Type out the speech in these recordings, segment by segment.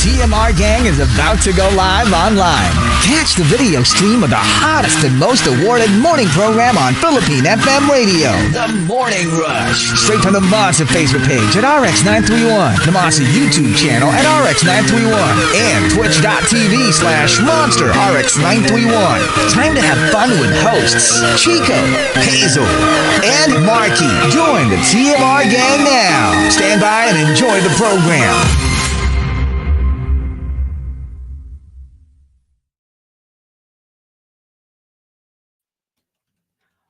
TMR gang is about to go live online. Catch the video stream of the hottest and most awarded morning program on Philippine FM radio. The Morning Rush. Straight from the Monster Facebook page at RX931, the Monster YouTube channel at RX931, and twitch.tv/Monster RX931. Time to have fun with hosts Chico, Hazel, and Markki. Join the TMR gang now. Stand by and enjoy the program.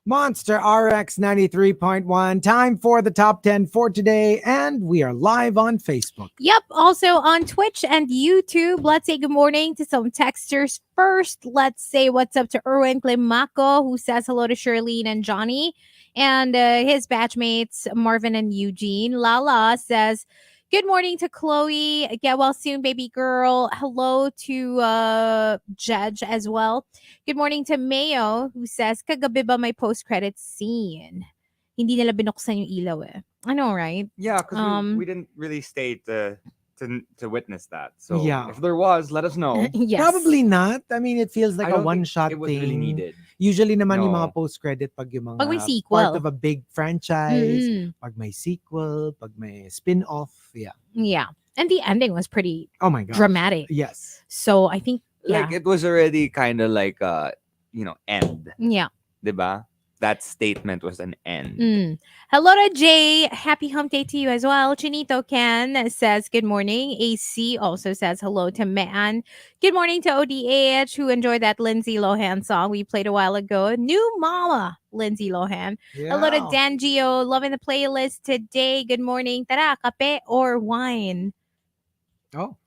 Monster RX93.1. Time for the top 10 for today, and we are live on Facebook. Yep, also on Twitch and YouTube. Let's say good morning to some texters first. Let's say what's up to Erwin Climaco, who says hello to Shirlene and Johnny, and his batchmates Marvin and Eugene. Lala says good morning to Chloe. Get well soon, baby girl. Hello to Judge as well. Good morning to Mayo, who says, kagabi ba may post-credit scene? Hindi nila binuksan yung ilaw eh. I know, right? Yeah, because we didn't really stay to witness that. So if there was, let us know. Yes. Probably not. I mean, it feels like a one-shot it was thing. really needed. Usually naman yung mga post-credit pag yung mga pag may sequel. Part of a big franchise, pag may sequel, pag may spin-off. Yeah. Yeah. And the ending was pretty dramatic. Yes. So I think Like it was already kind of like end. Yeah. Diba? That statement was an end. Hello to Jay. Happy hump day to you as well. Chinito Ken says good morning. AC also says hello to Man. Good morning to ODH, who enjoyed that Lindsay Lohan song we played a while ago. New Mama, Lindsay Lohan. Yeah. Hello to Dan Gio. Loving the playlist today. Good morning. Tara, kape or wine? Oh.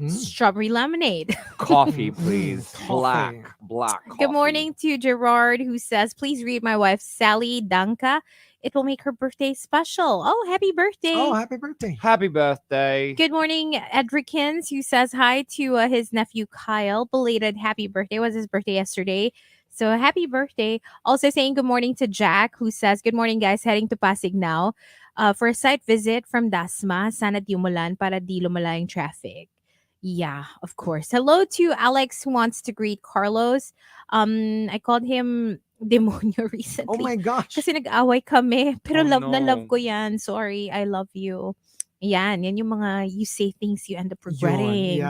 Strawberry lemonade. Coffee, please. Black coffee. Good morning to Gerard, who says, please read my wife, Sally Danka. It will make her birthday special. Oh, happy birthday. Oh, happy birthday. Happy birthday. Good morning, Edrikins, who says hi to his nephew, Kyle. Belated happy birthday. It was his birthday yesterday. So happy birthday. Also saying good morning to Jack, who says, good morning, guys. Heading to Pasig now. For a site visit from Dasma, sana di umulan para di lumala yung traffic. Yeah, of course. Hello to Alex, who wants to greet Carlos. I called him demonyo recently. Oh my gosh. Kasi nag-away kami. Pero love na love ko yan. Sorry, I love you. Yan yung mga you say things you end up regretting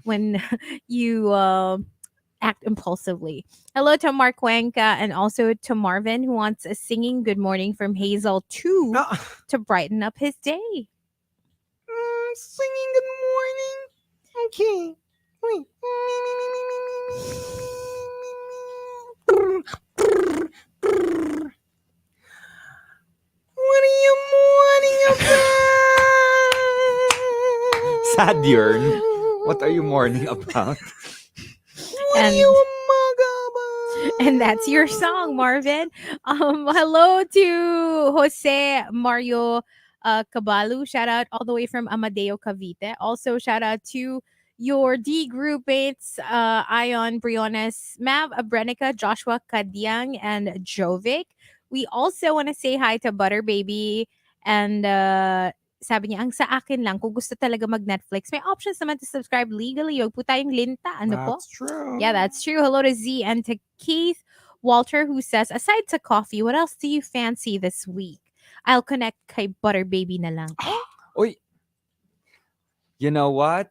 when you act impulsively. Hello to Mark Cuenca and also to Marvin, who wants a singing good morning from Hazel too to brighten up his day. Singing good morning. Okay. Wait. What are you mourning about? Sadyern. What are you mourning about? And that's your song, Marvin. Hello to Jose Mario Cabalu. Shout out all the way from Amadeo, Cavite. Also, shout out to your D group mates, Ion, Briones, Mav, Abrenica, Joshua, Kadiang, and Jovic. We also want to say hi to Butter Baby and sabi niya, ang sa akin lang, kung gusto talaga mag-Netflix, may options naman to subscribe legally. Huwag po tayong linta. Ano po? That's true. Yeah, that's true. Hello to Z and to Keith Walter, who says, aside to coffee, what else do you fancy this week? I'll connect kay Butter Baby na lang. Oy. You know what?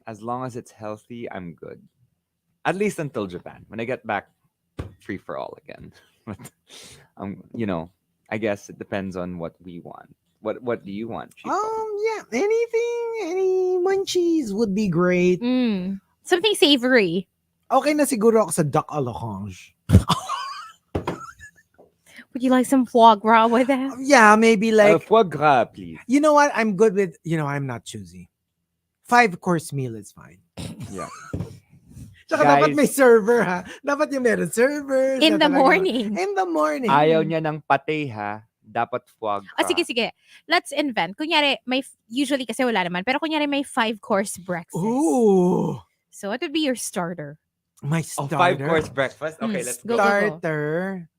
As long as it's healthy, I'm good. At least until Japan. When I get back, free for all again. But, I guess it depends on what we want. What do you want, Chico? Yeah, any munchies would be great. Something savory. Okay na siguro ako sa duck à l'orange. Would you like some foie gras with that? Yeah, maybe like foie gras, please. You know what? I'm good with, I'm not choosy. 5-course meal is fine. Yeah. Tsaka dapat may server, ha? Dapat yung meron server. In the morning. In the morning. Ayaw niya ng pate, ha? Dapat foie gras. Sige. Let's invent. Kunyari, usually kasi wala naman, pero kunyari may 5-course breakfast. Ooh. So what would be your starter? My starter? 5-course breakfast? Okay, let's go. Starter.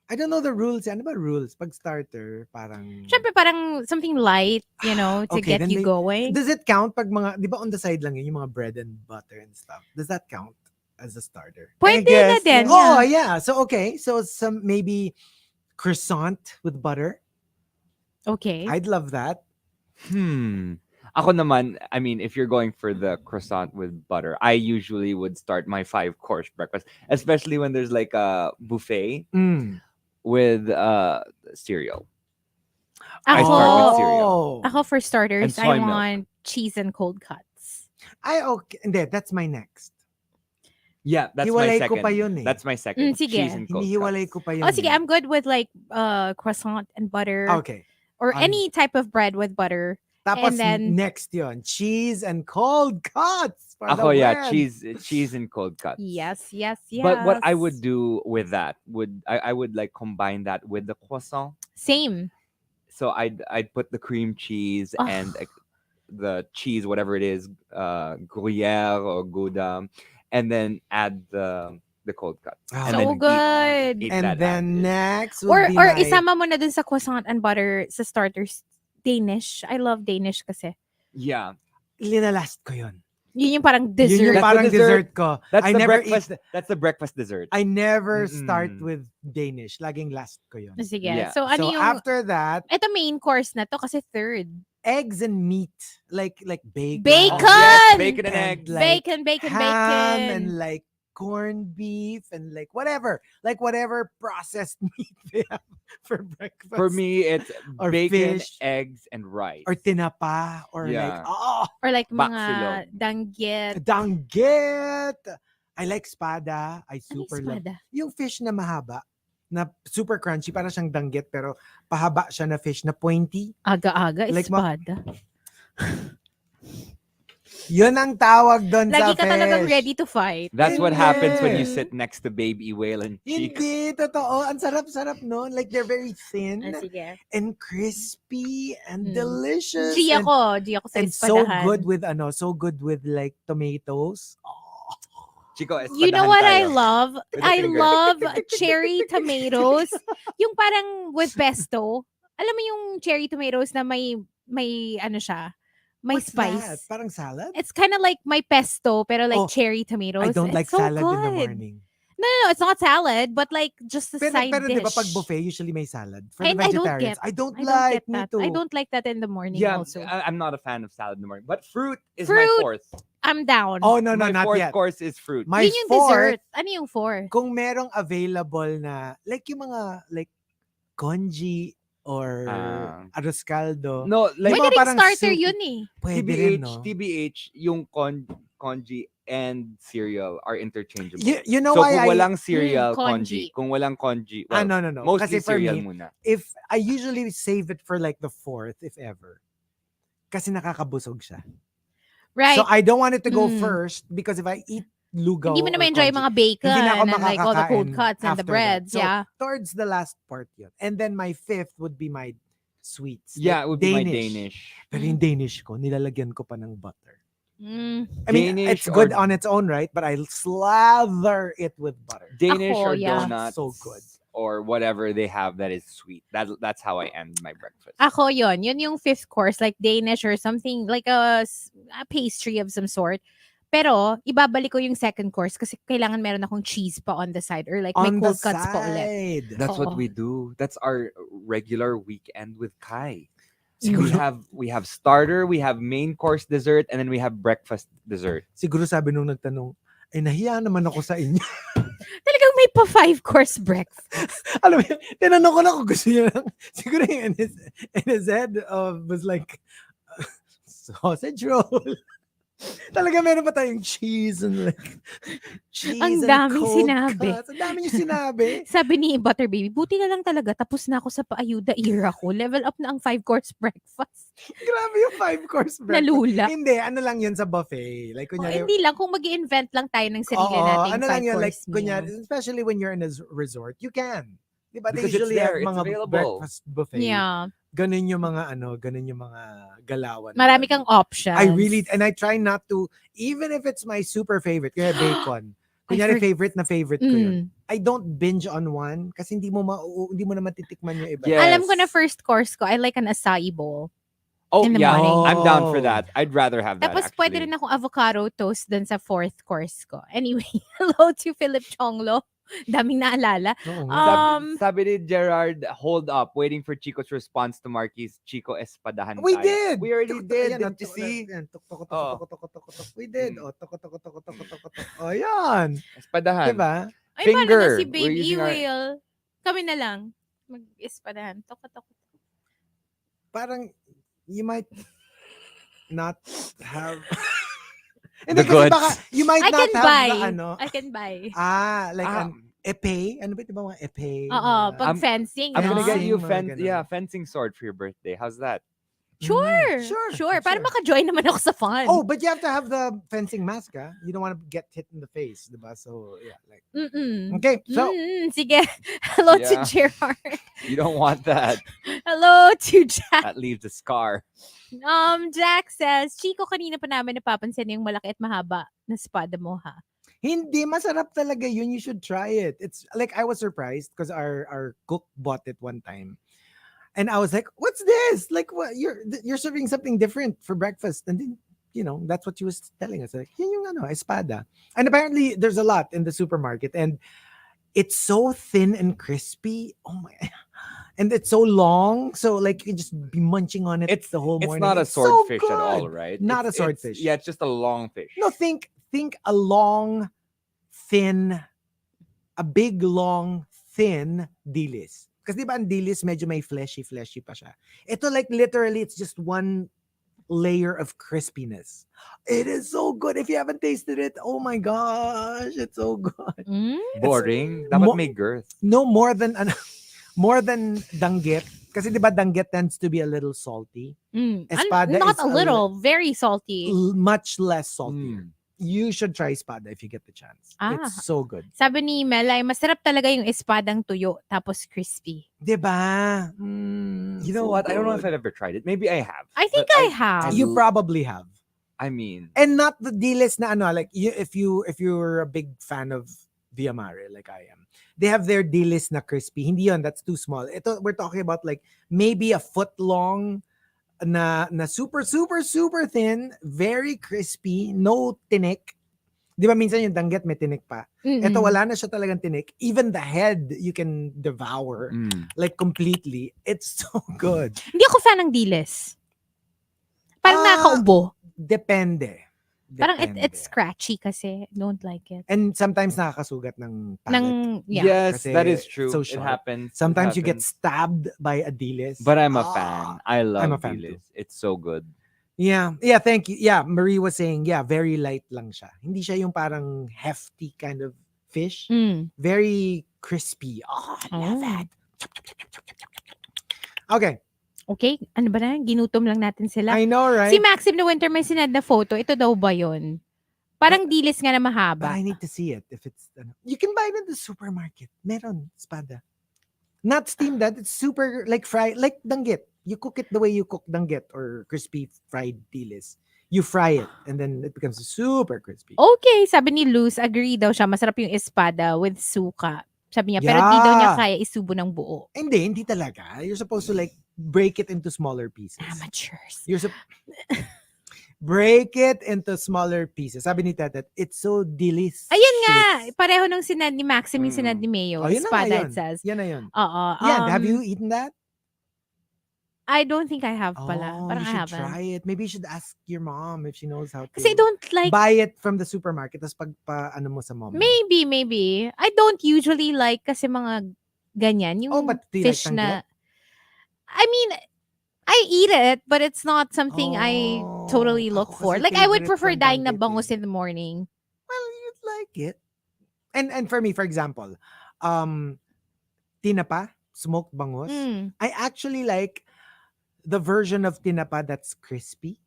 I don't know the rules. Ano ba rules? Pag starter, parang... Syempre, parang something light, to Okay, get then you going. does it count pag mga, di ba on the side lang yun, yung mga bread and butter and stuff? Does that count as a starter? Pwede na guess, din. Oh, Yeah. yeah. So, okay. So, some maybe croissant with butter. Okay. I'd love that. Ako naman, I mean, if you're going for the croissant with butter, I usually would start my 5-course breakfast, especially when there's like a buffet Mm. with cereal. I start with Ako, cereal. ako for starters, And I soy milk. want cheese and cold cuts. Okay. Hindi, that's my next. Yeah, that's Hiwalay my ko second. pa yun eh. That's my second. Sige. Cheese and cold Hinihiwalay cuts. ko pa yun. Oh, sige, eh. I'm good with like croissant and butter Okay. or I'm- any type of bread with butter. Tapos And then- next yun, cheese and cold cuts for Ako, the yeah, win. cheese and cold cuts. Yes, yes, yes. But what I would do with that I would like combine that with the croissant. Same. So I'd put the cream cheese Ugh. and the cheese, whatever it is, Gruyere or Gouda, and then add the cold cuts. Ah. And So then eat- good. eat And that then as is. next Or would be or my... isama mo na dun sa croissant and butter sa starters. Danish. I love Danish kasi. Yeah, Linalast ko yun. Yun yung parang Yun dessert. yung That's the parang dessert. dessert ko. that's I the never breakfast. eat... That's the breakfast dessert. I never start Mm-mm. with Danish. Laging last ko yun. Sige. Yeah. So ano So yung... after that, Ito main course na to kasi third. eggs and meat. Like bacon. Bacon! Yes, bacon and And eggs. like Bacon, bacon, ham bacon. and like corned beef and like whatever processed meat they have for breakfast. For me, it's Or bacon, fish. eggs, and rice. Or tinapa or like Yeah. Or like mga Baksilog. danggit. danggit. I like spada. I Ano yung super love. espada? Yung fish na mahaba na super crunchy, para siyang danggit pero pahaba siya na fish na pointy. Aga-aga, Like espada. Yun ang tawag doon sa Lagi ka fish. talagang ready to fight. That's what happens when you Hindi. sit next to Baby Whale and Chico. Hindi, totoo. Ang sarap-sarap nun. Like, they're very thin Sige. and crispy and Mm. delicious. G and, ako sa and so espadahan. good with like tomatoes. Chico, You know espadahan what I tayo. love? With a I finger. love cherry tomatoes. Yung parang with pesto. Alam mo yung cherry tomatoes na may ano siya? May What's spice. that? Parang salad? It's kind of like my pesto, pero like Oh, cherry tomatoes. I don't like It's so salad in the good. morning. No, it's not salad, but like just a Pero, side pero dish. di ba pag buffet, usually may salad. For And the I don't vegetarians. get- I don't I don't like, get me that. too. I don't like that in the morning Yeah, also. I'm not a fan of salad in the morning, but fruit is Fruit. my fourth. I'm down. Oh, no, my not fourth yet. course is fruit. My Yun yung fourth, dessert. Ano yung four? kung merong available na, like yung mga, like, congee or arroz caldo. No, like Yung Pwede mga rin parang starter soup. yun eh. Pwede TBH, rin, no? TBH, yung congee and cereal are interchangeable. You know so why kung I... walang cereal, congee. congee. Kung walang congee, Ah, well, no. mostly Kasi for cereal me, muna. if I usually save it for like the fourth, if ever. Kasi nakakabusog siya. Right. So I don't want it to go Mm. first because if I eat lugaw Hindi mo na or ma-enjoy congee, mga bacon hindi na ako and like all the cold makakakain cuts and the after that. breads. So, Yeah. towards the last part yun. And then my fifth would be my sweets. Yeah, it Like would be my Danish. Pero yung Danish ko, nilalagyan ko pa ng butter. Mm. I mean, Danish it's good or- on its own, right? But I slather it with butter. Danish Ako, or yeah. donuts. So good. Or whatever they have that is sweet. That's how I end my breakfast. Ako yun. Yun yung fifth course, like Danish or something, like a pastry of some sort. Pero, ibabalik ko yung second course kasi kailangan meron akong cheese pa on the side or like may On the cold cuts pa ulit. side. That's what Oo. we do. That's our regular weekend with Kai. Siguro, We have starter, we have main course dessert, and then we have breakfast dessert. siguro sabi nung nagtanong, ay nahiya naman ako sa inyo. Talagang may pa 5-course breakfast. Alam mo, yun, tinanong ko na kung gusto niya lang. Siguro yung in his head was like, sausage roll. Talaga meron pa tayong cheese and like, cheese Ang and daming cold sinabi. cuts. Ang dami yung sinabi. Sabi ni Butter Baby, buti na lang talaga, tapos na ako sa paayuda era ko. Level up na ang 5-course breakfast. Grabe yung 5-course breakfast. Nalula. Hindi, ano lang yun sa buffet. Like, O, kunyari, hindi lang, kung mag invent lang tayo ng sarili oo, nating ano lang yun, like, 5-course meal. kunyari, especially when you're in a resort, you can. Diba? They Because it's usually have there, it's mga available. breakfast buffet. Yeah. Ganun yung mga ganun yung mga galawan. Marami kang options. I try not to, even if it's my super favorite, kaya bacon, Kunyari, forg- favorite ko yun. Mm. I don't binge on one kasi hindi mo na matitikman yung iba. Yeah. Alam ko na Yes. first course ko, I like an acai bowl. Oh in the yeah, morning. I'm down for Oh. that. I'd rather have that Tapos pwede actually. rin akong avocado toast dun sa fourth course ko. Anyway, hello to Philip Chonglo. Daming naalala. Oo nga. Sabi ni Gerard, hold up, waiting for Chico's response to Markki's Chico Espadahan We tayo. did. We already did. Ayan, Didn't you see? Yan, tok. Oh. We did. Mm. Tok. Oh, yan. Espadahan. Diba? Ay, paano na si Finger. Babe We're using our- E-Whale? Kami na lang. Mag-ispadahan. Toko. Parang, you might not have... The kasi goods. baka, you might I not can have buy. the ano. I can buy. Like Ah. an epee. Ano ba ito mga epee? Oo, pag I'm- fencing. I'm gonna get no? you Fencing, mga ganun. fencing sword for your birthday. How's that? Sure. Para maka-join naman ako sa fun. Oh, but you have to have the fencing mask, ah. You don't want to get hit in the face, diba? So, yeah. Like, Mm-mm. okay, so, Sige. Hello to Yeah. Gerard. You don't want that. Hello to Jack. That leaves a scar. Jack says, Chico, kanina pa namin napapansin yung malaki at mahaba na espada mo, ha? hindi, masarap talaga yun. You should try it. It's like, I was surprised because our cook bought it one time. And I was like, what's this? Like, what? You're serving something different for breakfast. And then, that's what she was telling us. Like, yun yung espada. And apparently, there's a lot in the supermarket. And it's so thin and crispy. Oh my... And it's so long, so like you can just be munching on it the whole morning. It's not a so swordfish at good. all, right? Not It's- a swordfish. Yeah, it's just a long fish. No, think a long, thin, a big, long, thin dilis. Kasi di ba ang dilis medyo may fleshy pa siya. Ito like literally, it's just one layer of crispiness. It is so good. If you haven't tasted it, oh my gosh, it's so good. Boring. mo- Dapat may girth. No, more than danggit. Kasi di ba danggit tends to be a little salty. Not Espada is a little, very salty. Much less salty. Mm. You should try espada if you get the chance. It's so good. Sabi ni Melay, masarap talaga yung espadang tuyo, tapos crispy. Diba? You know what? I don't know if I've ever tried it. Maybe I have. I think But I have. You probably have. I mean, And not the dilis na like if you're a big fan of Via Mare like I am. They have their dilis na crispy. Hindi yun, that's too small. Ito, we're talking about like maybe a foot long na super thin, very crispy, no tinik. Di ba minsan yung danggit may tinik pa? Ito wala na siya talagang tinik. Even the head you can devour like completely. It's so good. Hindi ako fan ng dilis. Parang nakaubo. Depende. Parang it's scratchy kasi. Don't like it. And sometimes nakakasugat ng palate. yes, Kasi that is true. so It sharp. happens. It Sometimes you get happens. stabbed by a dilis. But I'm a fan. I love I'm a fan dilis. It's so good. Yeah, thank you. Yeah, Marie was saying, very light lang siya. Hindi siya yung parang hefty kind of fish. Very crispy. Oh, I love that. Okay. Okay, ano ba na? Ginutom lang natin sila. I know, right? Si Maxim na Winter may sinad na photo. Ito daw ba yun? Parang dilis nga na But mahaba. I need to see it. If it's, you can buy it in the supermarket. Meron, espada. Not steamed that. It's super, like fried, like danggit. You cook it the way you cook danggit or crispy fried dilis. You fry it and then it becomes super crispy. Okay, sabi ni Luz, agree daw siya. Masarap yung espada with suka. Sabi niya, pero di daw niya kaya isubo ng buo. Hindi talaga. You're supposed to like break it into smaller pieces. Amateurs. You're break it into smaller pieces. Sabi ni Tetet, it's so delicious. Ayun nga, pareho nung sinad ni Maxim yung sinad ni Mayo. Oh, yun na nga Espada, yun. it says. Yan na yun. Oo. Yeah, have you eaten that? I don't think I have pala. Parang you I should haven't. try it. Maybe you should ask your mom if she knows how to. Kasi I don't like, buy it from the supermarket tapos ano mo sa mom. maybe. I don't usually like kasi mga ganyan. Yung But do you fish like na, I mean, I eat it, but it's not something I totally look ako for. kasi Like, I would favorite prefer kong dying na danggit bangus eh. in the morning. Well, you'd like it. And for me, for example, tinapa, smoked bangus. I actually like the version of tinapa that's crispy.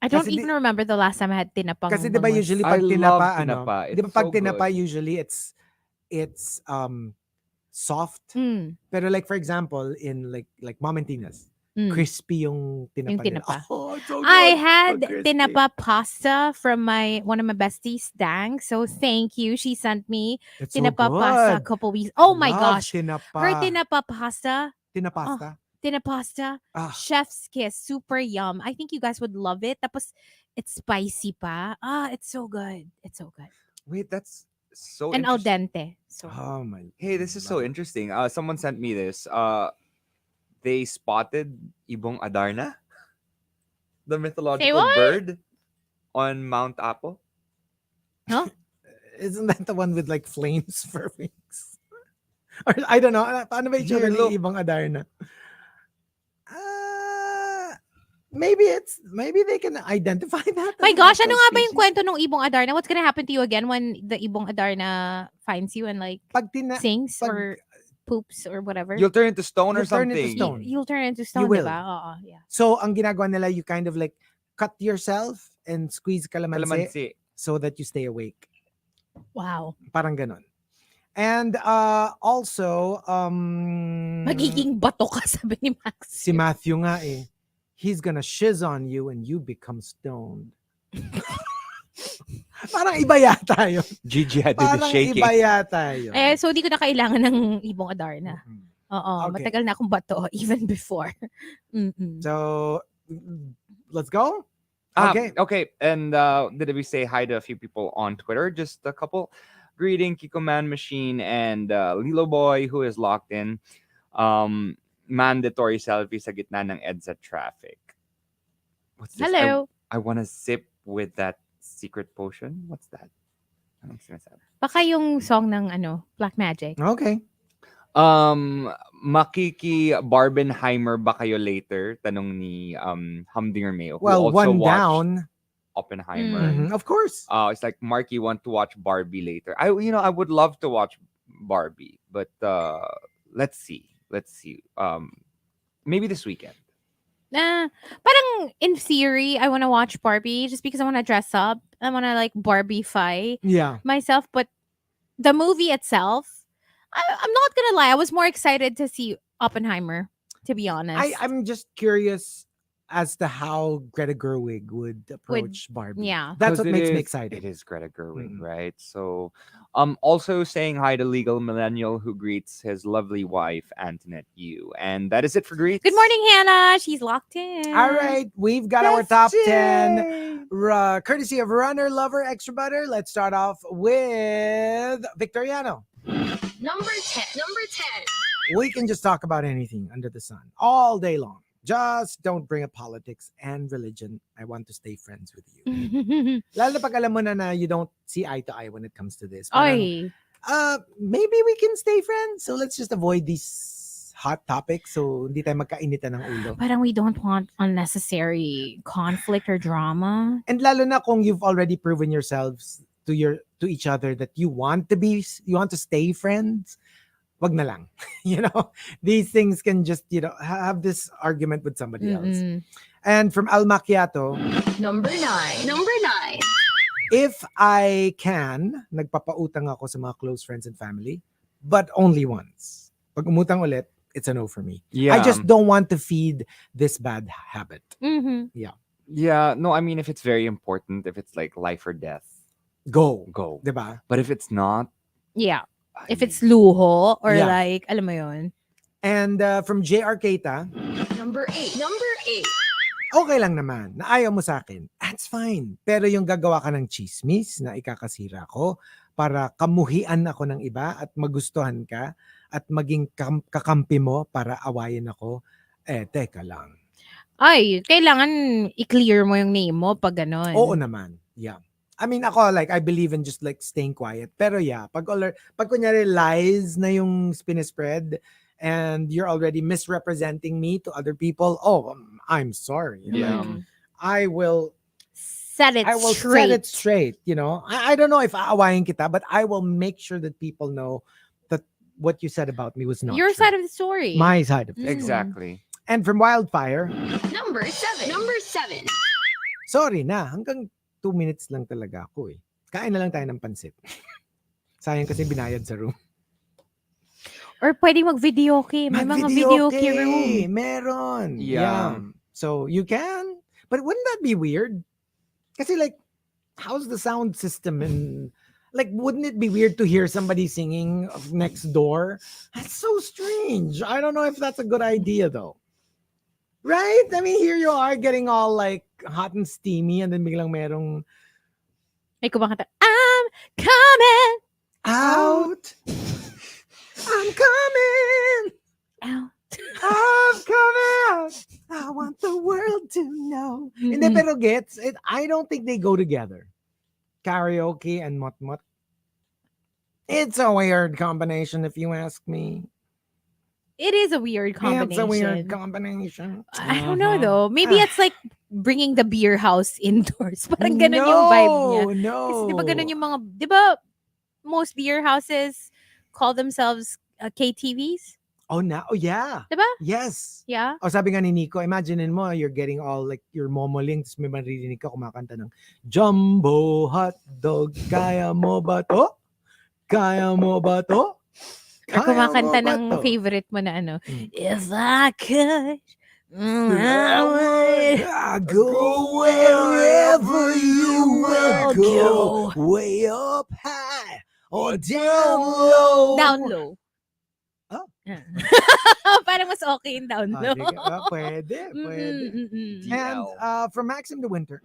I don't Kasi even remember the last time I had tinapang Kasi 'di ba bangus. usually I pag love tinapa, tinapa. di ba It's pag so tinapa good. usually it's soft. Pero like for example in like Mom and Tina's, crispy yung tinapa Yung nila. tinapa. Oh, it's so good. I Pag had crispy. tinapa pasta from one of my besties, Dang. So thank you. She sent me It's so tinapa pasta a good. couple weeks. Oh my Love gosh. tinapa. Her tinapa pasta. Tinapasta. Tinapasta. Ah. Chef's kiss. Super yum. I think you guys would love it. Tapos it's spicy pa. It's so good. It's so good. Wait, that's so And al interesting. dente. So Oh my. Hey, this is so interesting. Someone sent me this. They spotted Ibong Adarna, the mythological what? bird, on Mount Apo. Huh? Isn't that the one with like flames for wings? Or I don't know. Paano ba itsura Here, ni look. Ibang Adarna? Maybe they can identify that. My as an gosh, actual ano nga ba yung species? kwento ng Ibong Adarna? What's gonna happen to you again when the Ibong Adarna finds you and like Pag sings pag- or poops or whatever? You'll turn into stone or You'll turn into something. stone. You'll turn into stone, will. diba? Oo, yeah. So, ang ginagawa nila, you kind of like cut yourself and squeeze calamansi Calamansi. so that you stay awake. Wow. Parang ganon. And also, Magiging bato ka, sabi ni Max. si Matthew nga eh, he's gonna shiz on you and you become stoned. Parang iba yata yun. Gigi had to be Parang shaking. iba yata yun. So di ko na kailangan ng Ibong Adarna. Oo, Okay. matagal na akong bato even before. Mm-mm. So, let's go. Okay. And did we say hi to a few people on Twitter? Just a couple. Greeting Kiko Man Machine and Lilo Boy, who is locked in. Mandatory selfie sa gitna ng EDSA traffic. What's this? Hello. I want to sip with that secret potion. What's that? Anong sinasabi? Baka yung song ng Black Magic. Okay. Makiki Barbenheimer ba kayo later? Tanong ni Humdinger Mayo. Who Well, also one watched down. Oppenheimer. Of course. It's like Markki want to watch Barbie later. I would love to watch Barbie, but let's see. Maybe this weekend. Parang in theory, I want to watch Barbie just because I want to dress up. I want to like Barbie-fy Yeah. myself. But the movie itself, I'm not gonna lie, I was more excited to see Oppenheimer, to be honest. I'm just curious as to how Greta Gerwig would approach Barbie. yeah. That's 'Cause what it makes me is- excited. It is Greta Gerwig, Mhm. right? So, also saying hi to Legal Millennial who greets his lovely wife Antoinette Yu, and that is it for greets. Good morning, Hannah. She's locked in. All right, we've got our top 10 courtesy of Runner Lover Extra Butter. Let's start off with Victoriano. Number 10. Number 10. We can just talk about anything under the sun all day long. Just don't bring up politics and religion. I want to stay friends with you. Lalo na pag alam mo na you don't see eye to eye when it comes to this. Parang, Oy. maybe we can stay friends. So let's just avoid these hot topics so hindi tayo magkainitan ng ulo. Parang we don't want unnecessary conflict or drama. And lalo na kung you've already proven yourselves to each other that you want to stay friends, wag na lang. These things can just, have this argument with somebody else. Mm-mm. And from Al Macchiato, Number 9. Number 9. if I can, nagpapautang ako sa mga close friends and family, but only once. Pag umutang ulit, it's a no for me. Yeah, I just don't want to feed this bad habit. Mhm. yeah. No, I mean if it's very important, if it's like life or death, Go. go. Diba? But if it's not, Yeah. I If mean, it's luho or Yeah. like, alam mo yun. And from JR Keita, Number 8. Number 8. okay lang naman, na ayaw mo sa akin, that's fine. Pero yung gagawa ka ng chismis na ikakasira ko para kamuhian ako ng iba at magustuhan ka at maging kakampi mo para awayin ako, teka lang. Ay, kailangan i-clear mo yung name mo pag ganon. Oo naman, yeah. I mean, ako, like, I believe in just like staying quiet. Pero yeah, pag kunyari lies na yung spinispread and you're already misrepresenting me to other people, I'm sorry. Yeah. Like, I will Set it set straight. it straight, I don't know if aawayin kita, but I will make sure that people know that what you said about me was not Your true. side of the story. My side of it. exactly. And from Wildfire, Number 7. Number 7. sorry na, hanggang 2 minutes lang talaga ako eh. Kain na lang tayo ng pansit. Sayang kasi binayad sa room. Or pwede mag-videoke. May mga videoke room. Meron. Yeah. So you can. But wouldn't that be weird? Kasi like, how's the sound system and like, wouldn't it be weird to hear somebody singing next door? That's so strange. I don't know if that's a good idea though. Right? I mean, here you are getting all like hot and steamy and then biglang merong May kumakanta, I'm coming out. I'm coming. out. I'm coming out. I want the world to know. Hindi, Mm-mm. pero gets it. I don't think they go together. Karaoke and mot-mot. It's a weird combination, if you ask me. It is a weird combination. It's a weird combination. I don't know Mhm. though. Maybe Ah. it's like bringing the beer house indoors. Parang ganun yung vibe niya. No. Kasi di ba ganun yung mga, di ba most beer houses call themselves KTVs? Oh, yeah. Diba? Yes. Yeah. O sabi nga ni Nico, imaginein mo, you're getting all like your momoling, tapos may maririnig ka kumakanta ng Jumbo hot dog, kaya mo ba to? Kaya mo ba to? Or kumakanta mo ba ng to? favorite mo na ano. Mm. If I could, I would go wherever you will go, way up high or down low. Down low. Oh. Parang mas okay yung down low. Pwede. Mm-mm. And from Maxim to Winter,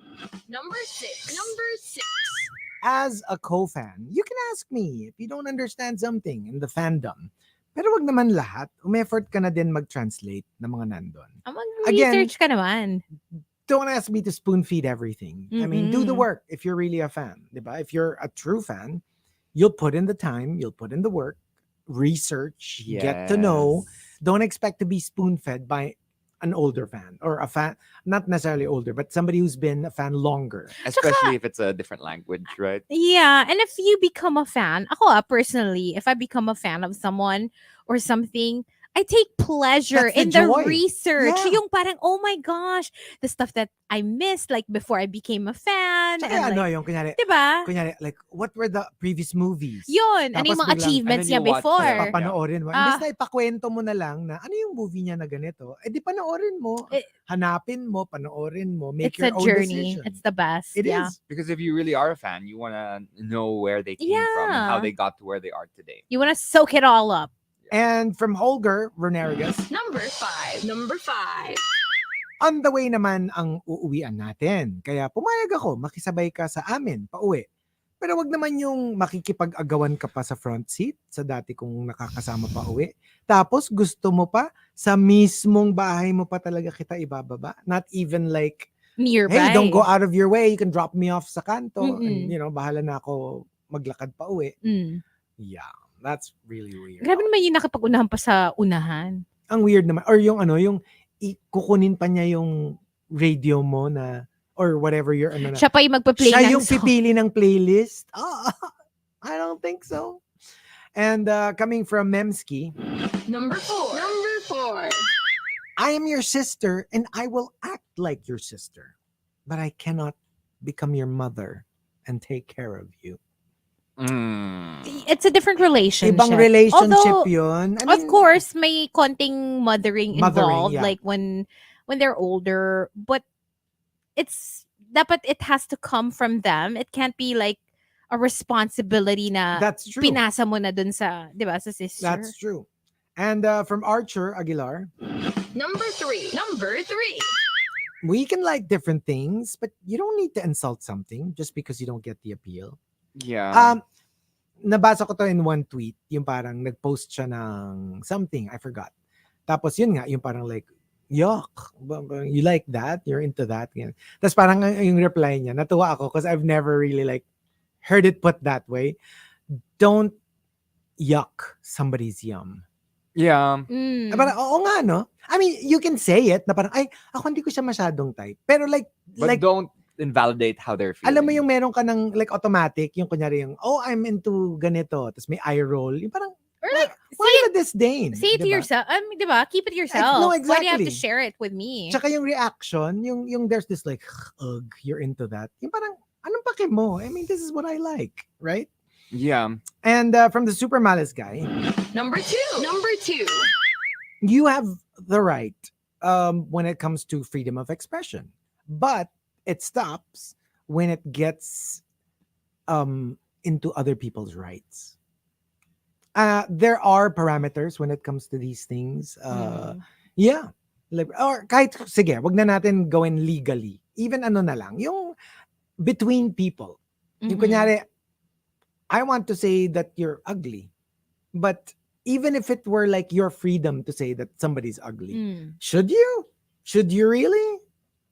Number 6. Number 6. as a co-fan, you can ask me if you don't understand something in the fandom. Pero wag naman lahat. Umeffort ka na din mag-translate ng mga nandun. Mag-research ka naman. Don't ask me to spoon-feed everything. I mean, do the Mm-mm. work if you're really a fan. Diba? If you're a true fan, you'll put in the time, you'll put in the work, research, get to know. Don't expect to be spoon-fed by an older fan or a fan, not necessarily older, but somebody who's been a fan longer. Especially if it's a different language, right? Yeah, and if you become a fan, ako personally, if I become a fan of someone or something, I take pleasure That's the in the joy. research. Yeah. Yung parang, oh my gosh, the stuff that I missed, like before I became a fan. Tsaka And ano like, yung diba? like, what were the previous movies? Yun, ano yung Tapos mga biglang- achievements and then niya you watch before. it. Papanoorin mo. Ah. Imbes na ipakwento mo na lang na ano yung movie niya na ganito, eh di panoorin mo. Eh, Hanapin mo, panoorin mo, make It's a your own journey. decision. It's the best. It yeah. is. Because if you really are a fan, you want to know where they came from and Yeah. how they got to where they are today. You want to soak it all up. And from Holger Renerigas, Number 5. Number 5. on the way naman ang uuwian natin. Kaya pumayag ako, makisabay ka sa amin, pauwi. Pero wag naman yung makikipag-agawan ka pa sa front seat, sa dati kong nakakasama pa uwi. Tapos gusto mo pa, sa mismong bahay mo pa talaga kita ibababa. Not even like, Nearby. hey, don't go out of your way, you can drop me off sa kanto. Mm-mm. And, bahala na ako maglakad pa uwi. Mm. Yeah, that's really weird. Grabe naman yung nakapag-unahan pa sa unahan. Ang weird naman. Or yung kukunin pa niya yung radio mo na, or whatever your, Siya pa yung magpa-play siya ng yung song. pipili ng playlist? I don't think so. And coming from Memski, Number 4. Number 4. I am your sister and I will act like your sister, but I cannot become your mother and take care of you. It's a different relationship. Ibang relationship Although, yun. I of mean, course, may konting mothering involved, yeah. like when they're older. But dapat it has to come from them. It can't be like a responsibility na that's true. pinasa mo na dun sa, di ba, sa sister. That's true. And from Archer Aguilar, Number 3. Number 3. we can like different things, but you don't need to insult something just because you don't get the appeal. Yeah. Nabasa ko to in one tweet, yung parang nag-post siya ng something, I forgot. Tapos yun nga, yung parang like, yuck, you like that? You're into that? Yan. Tapos parang yung reply niya, natuwa ako because I've never really like heard it put that way. Don't yuck somebody's yum. Yeah. Mm. Parang, oo nga, no? I mean, you can say it na parang, ay, ako hindi ko siya masyadong type. Pero like, But don't invalidate how they're feeling. alam mo yung meron ka ng like automatic, yung kunyari yung, oh, I'm into ganito, tapos may eye roll. Yung parang, Or like, why the disdain? say it to Diba? yourself. Di ba? Keep it to yourself. no, Why do you have to exactly. share it with me? Tsaka yung reaction, yung there's this like, ugh, you're into that. Yung parang, anong pake mo? I mean, this is what I like, right? Yeah. And from the Super Malice guy, Number 2. Number 2. you have the right when it comes to freedom of expression, but it stops when it gets into other people's rights. There are parameters when it comes to these things. Yeah. Or kahit, sige, wag na natin gawin legally. Even ano na lang, yung between people. Yung kunyari, I want to say that you're ugly. But even if it were like your freedom to say that somebody's ugly, should you? Should you really?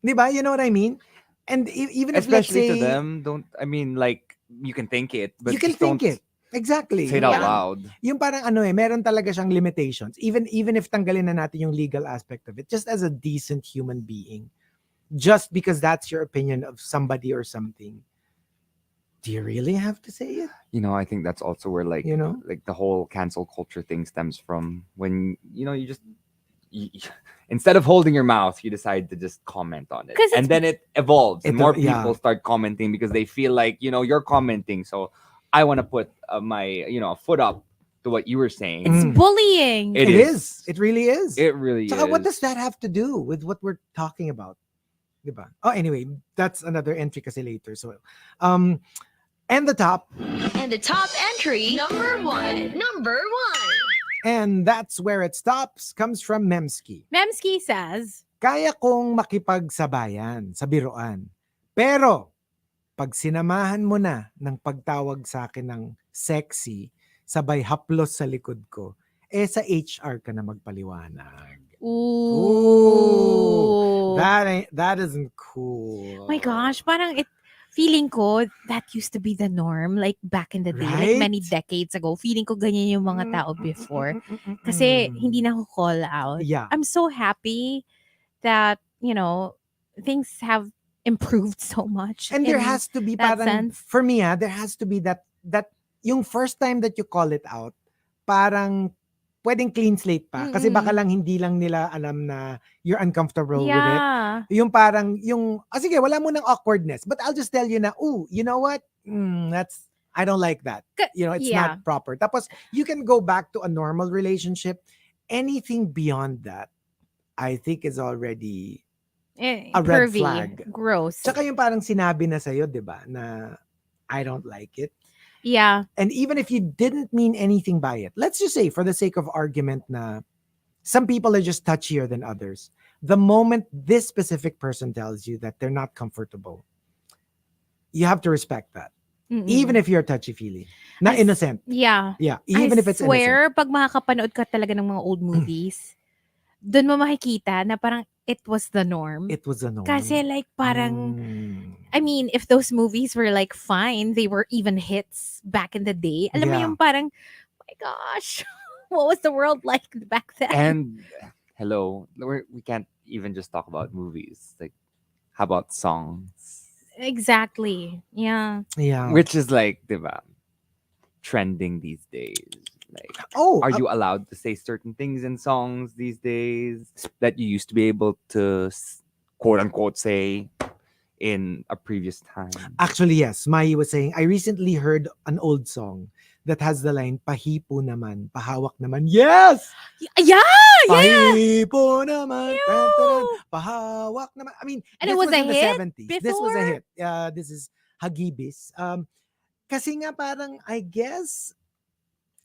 Diba? You know what I mean? And even if, let's Especially say, to them, like, you can think it, but you can just think don't it. Exactly. say it out loud. Yung parang meron talaga siyang limitations. Even if tanggalin na natin yung legal aspect of it, just as a decent human being, just because that's your opinion of somebody or something, do you really have to say it? I think that's also where, like, like the whole cancel culture thing stems from, when you just instead of holding your mouth, you decide to just comment on it, and then it evolves, and more people start commenting because they feel like you're commenting, so I want to put my foot up to what you were saying. It's bullying. It is. It really is. It really is. What does that have to do with what we're talking about? Diba? Oh, anyway, that's another entry kasi later. So, and the top. And the top entry, number 1. Number 1. And that's where it stops, comes from Memski. Memski says, Kaya kong makipagsabayan sa biruan. Pero, pag sinamahan mo na ng pagtawag sa akin ng sexy, sabay haplos sa likod ko, sa HR ka na magpaliwanag. Ooh. That isn't cool. My gosh, parang feeling ko, that used to be the norm, like back in the day, like many decades ago. Feeling ko ganyan yung mga tao before. Kasi hindi na ako call out. Yeah. I'm so happy that, things have improved so much. And there has to be that parang, sense. for me, there has to be that yung first time that you call it out, parang pwedeng clean slate pa. Kasi baka lang hindi lang nila alam na you're uncomfortable with it. Yung parang, sige, wala mo ng awkwardness. But I'll just tell you na, you know what? I don't like that. It's not proper. Tapos, you can go back to a normal relationship. Anything beyond that, I think is already a red flag. Gross. Tsaka yung parang sinabi na sa'yo, di ba, na I don't like it. Yeah. And even if you didn't mean anything by it, let's just say, for the sake of argument, na some people are just touchier than others. The moment this specific person tells you that they're not comfortable, you have to respect that. Even if you're touchy-feely. Na innocent. Yeah. Yeah. Even if it's innocent. I swear, pag makakapanood ka talaga ng mga old movies, doon mo makikita na parang it was the norm. It was the norm. Kasi like parang, I mean, if those movies were like fine, they were even hits back in the day. Alam mo yung parang, oh my gosh, what was the world like back then? And hello, we can't even just talk about movies. Like, how about songs? Exactly. Yeah. Yeah. Which is like, diba, trending these days. Like, are you allowed to say certain things in songs these days that you used to be able to quote unquote say in a previous time? Actually, yes. Mai was saying, I recently heard an old song that has the line, pahipo naman, pahawak naman. Yes! Yeah! Pahipo naman, pahawak naman. I mean, and this it was a in the hit 70s. before? This was a hit. This is Hagibis. Kasi nga parang, I guess,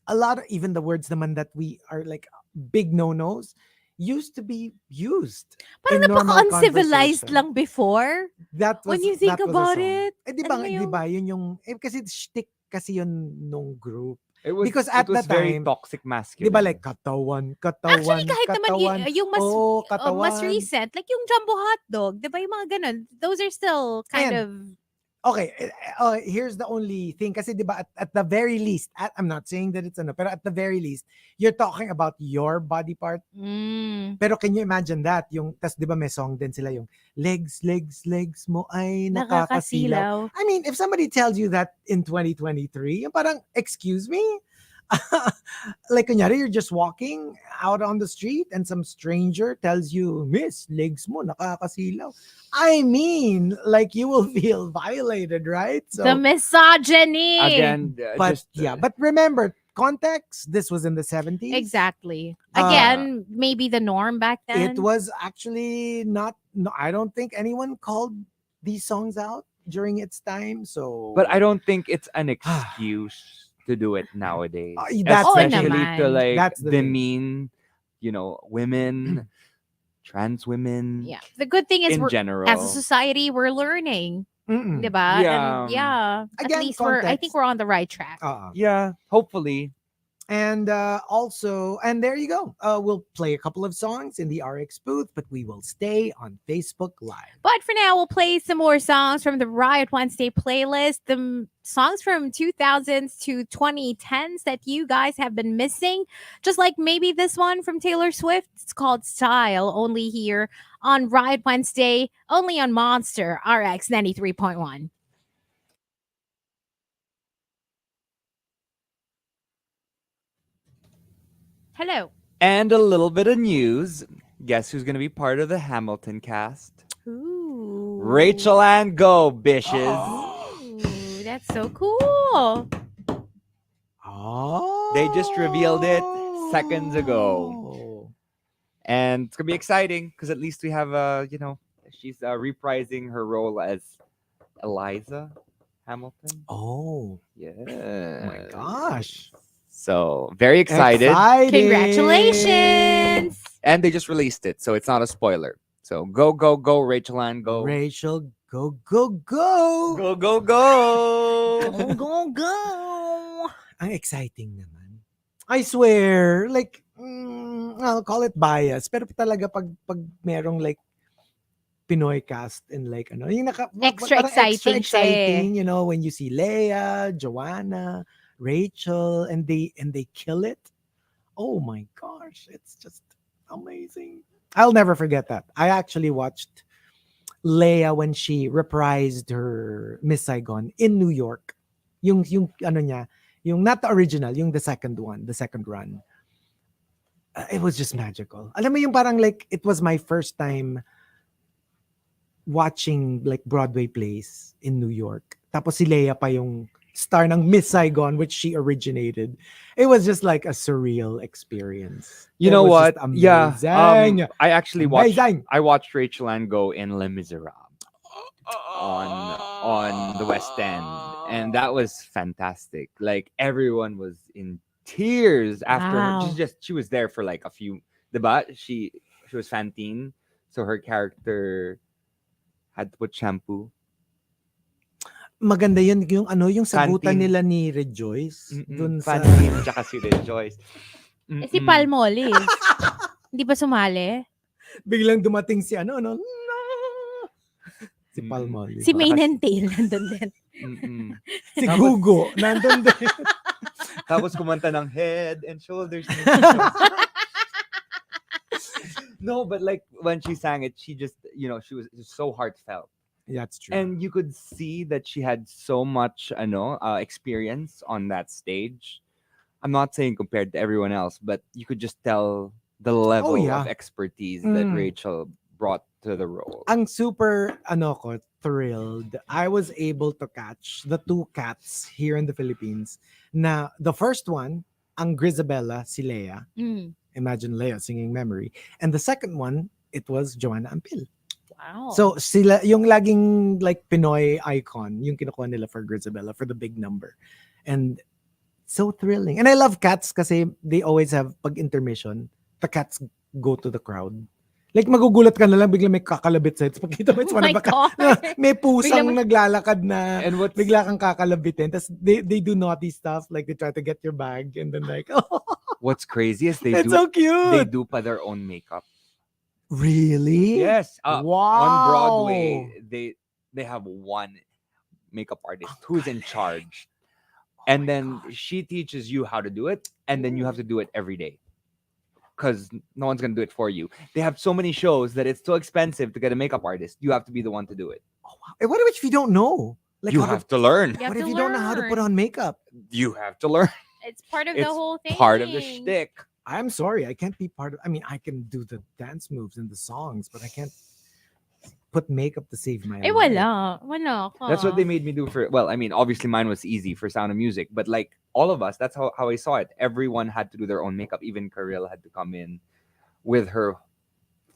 a lot of, even the words naman that we are like big no-nos, used to be used. Parang napaka-uncivilized lang before. That was, when you think about it. Di ba, yun yung, kasi shtick kasi yun nung group. It was, because at it was that very time, toxic masculine. Di ba like katawan. Actually, kahit katawan, naman yung mas recent, like yung jumbo hotdog, di ba yung mga ganun, those are still kind of... Okay, here's the only thing. Kasi di ba at the very least, I'm not saying that it's pero at the very least, you're talking about your body part. Pero can you imagine that? Yung, tas di ba may song din sila yung legs mo ay nakakasilaw. I mean, if somebody tells you that in 2023, yung parang, excuse me? Like, kunyari, you're just walking out on the street and some stranger tells you, Miss, legs mo, nakakasilaw. I mean, like, you will feel violated, right? The So, misogyny. Again, but just yeah, but remember, context, this was in the 70s. Exactly. Uh, Again, maybe the norm back then. It was actually not, no, I don't think anyone called these songs out during its time. So, But I don't think it's an excuse to do it nowadays. that's Oo the Especially naman. to like That's the thing. demean, women, trans women Yeah. The good thing is in we're general. as a society we're learning. Mm-mm. Diba? Yeah. And yeah. Again, at least I think context. we're on the right track. Yeah, hopefully. And also, and there you go. We'll play a couple of songs in the RX booth, but we will stay on Facebook Live. But for now, we'll play some more songs from the Riot Wednesday playlist. The songs from 2000s to 2010s that you guys have been missing. Just like maybe this one from Taylor Swift. It's called Style, only here on Riot Wednesday, only on Monster RX 93.1. Hello. And a little bit of news. Guess who's going to be part of the Hamilton cast? Ooh. Rachel and Go, bitches. Ooh, that's so cool. Oh, They just revealed it seconds ago. And it's going to be exciting because at least we have, she's reprising her role as Eliza Hamilton. Oh, Yeah. oh my gosh. So, very excited. Congratulations. And they just released it, so it's not a spoiler. So, go, Rachel and Go. Rachel, go, go, go. Go, go, Go, go. go, go. Ang exciting naman. I swear, like, I'll call it bias. Pero talaga pag merong like Pinoy cast and like yung Extra parang exciting extra siya eh. exciting, when you see Leia, Joanna, Rachel, and they kill it. Oh my gosh, it's just amazing. I'll never forget that. I actually watched Leia when she reprised her Miss Saigon in New York. Yung ano niya, yung not the original, yung the second run. It was just magical. Alam mo yung parang like it was my first time watching like Broadway plays in New York. Tapos si Leia pa yung star ng Miss Saigon, which she originated. It was just like a surreal experience. You It know was what? just Yeah. amazing. I actually watched Amazing. I watched Rachel and Go in Les Miserables on the West End. And that was fantastic. Like everyone was in tears after Wow. she was there for like a few diba? She was Fantine. So her character had to put shampoo. Maganda yun yung sagutan Fantine. nila ni Rejoice dun sa Fantine tsaka si Rejoice. Eh, si Palmolive. Hindi ba sumali? biglang dumating si no? Si Palmolive. Si Main and Tail nandun din. Si Gugo nandun din. Tapos kumanta ng Head and Shoulders. No, but like when she sang it, she just, she was so heartfelt. That's true. And you could see that she had so much experience on that stage. I'm not saying compared to everyone else, but you could just tell the level of expertise that Rachel brought to the role. Ang super thrilled. I was able to catch the two cats here in the Philippines. Na the first one, ang Grisabella, si Leia. Imagine Leia singing Memory. And the second one, it was Joanna Ampil. Wow. So sila yung laging like Pinoy icon, yung kinukuha nila for Grisabella for the big number. And so thrilling. And I love cats kasi they always have pag intermission, the cats go to the crowd. Like magugulat ka na lang bigla may kakalabit sa pagkita mo it's one of a cat. May pusang naglalakad na And what's bigla kang kakalabitin. Tapos they do naughty stuff like they try to get your bag and then like what's crazy is it's so cute. They do pa their own makeup. Really? Yes. Wow. On Broadway, they have one makeup artist who's in charge. And then she teaches you how to do it, and then you have to do it every day. Because no one's going to do it for you. They have so many shows that it's so expensive to get a makeup artist. You have to be the one to do it. Oh, wow. And what if you don't know? Like you have to learn. What if you don't know how to put on makeup? You have to learn. It's part of the It's whole thing. part of the shtick. I'm sorry, I can't be part of. I mean, I can do the dance moves and the songs, but I can't put makeup to save my Eh, life. wala ka. That's what they made me do for. Well, I mean, obviously mine was easy for Sound of Music, but like all of us, that's how I saw it. Everyone had to do their own makeup. Even Karil had to come in with her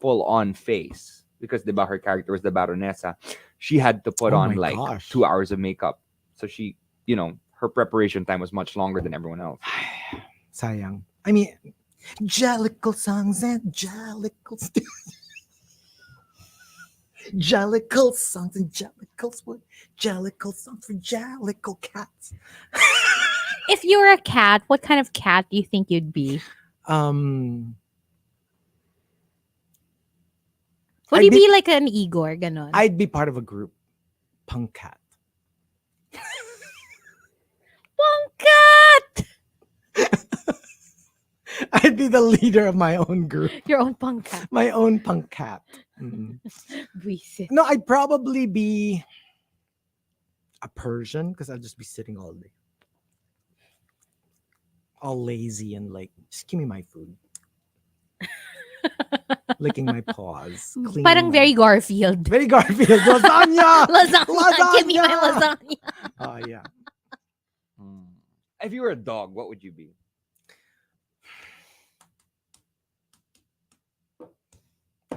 full on face because her character was the Baronessa. She had to put Oh on my like gosh. 2 hours of makeup. So she, her preparation time was much longer than everyone else. Sayang. I mean, Jellicle songs and Jellicle Jellicle songs and Jellicles would Jellicle songs for Jellicle cats. If you were a cat, what kind of cat do you think you'd be? Um, Would I'd you be- be like an Igor, ganon? I'd be part of a group. Punk cat. Pangkat! I'd be the leader of my own group. Your own pangkat. My own punk cat. Mm. Buisit. No, I'd probably be a Persian because I'll just be sitting all day. All lazy and like, just give me my food. Licking my paws. cleaning Parang my- very Garfield. Very Garfield. Lasagna! Lasagna! Give me my lasagna. Oh, yeah. If you were a dog, what would you be?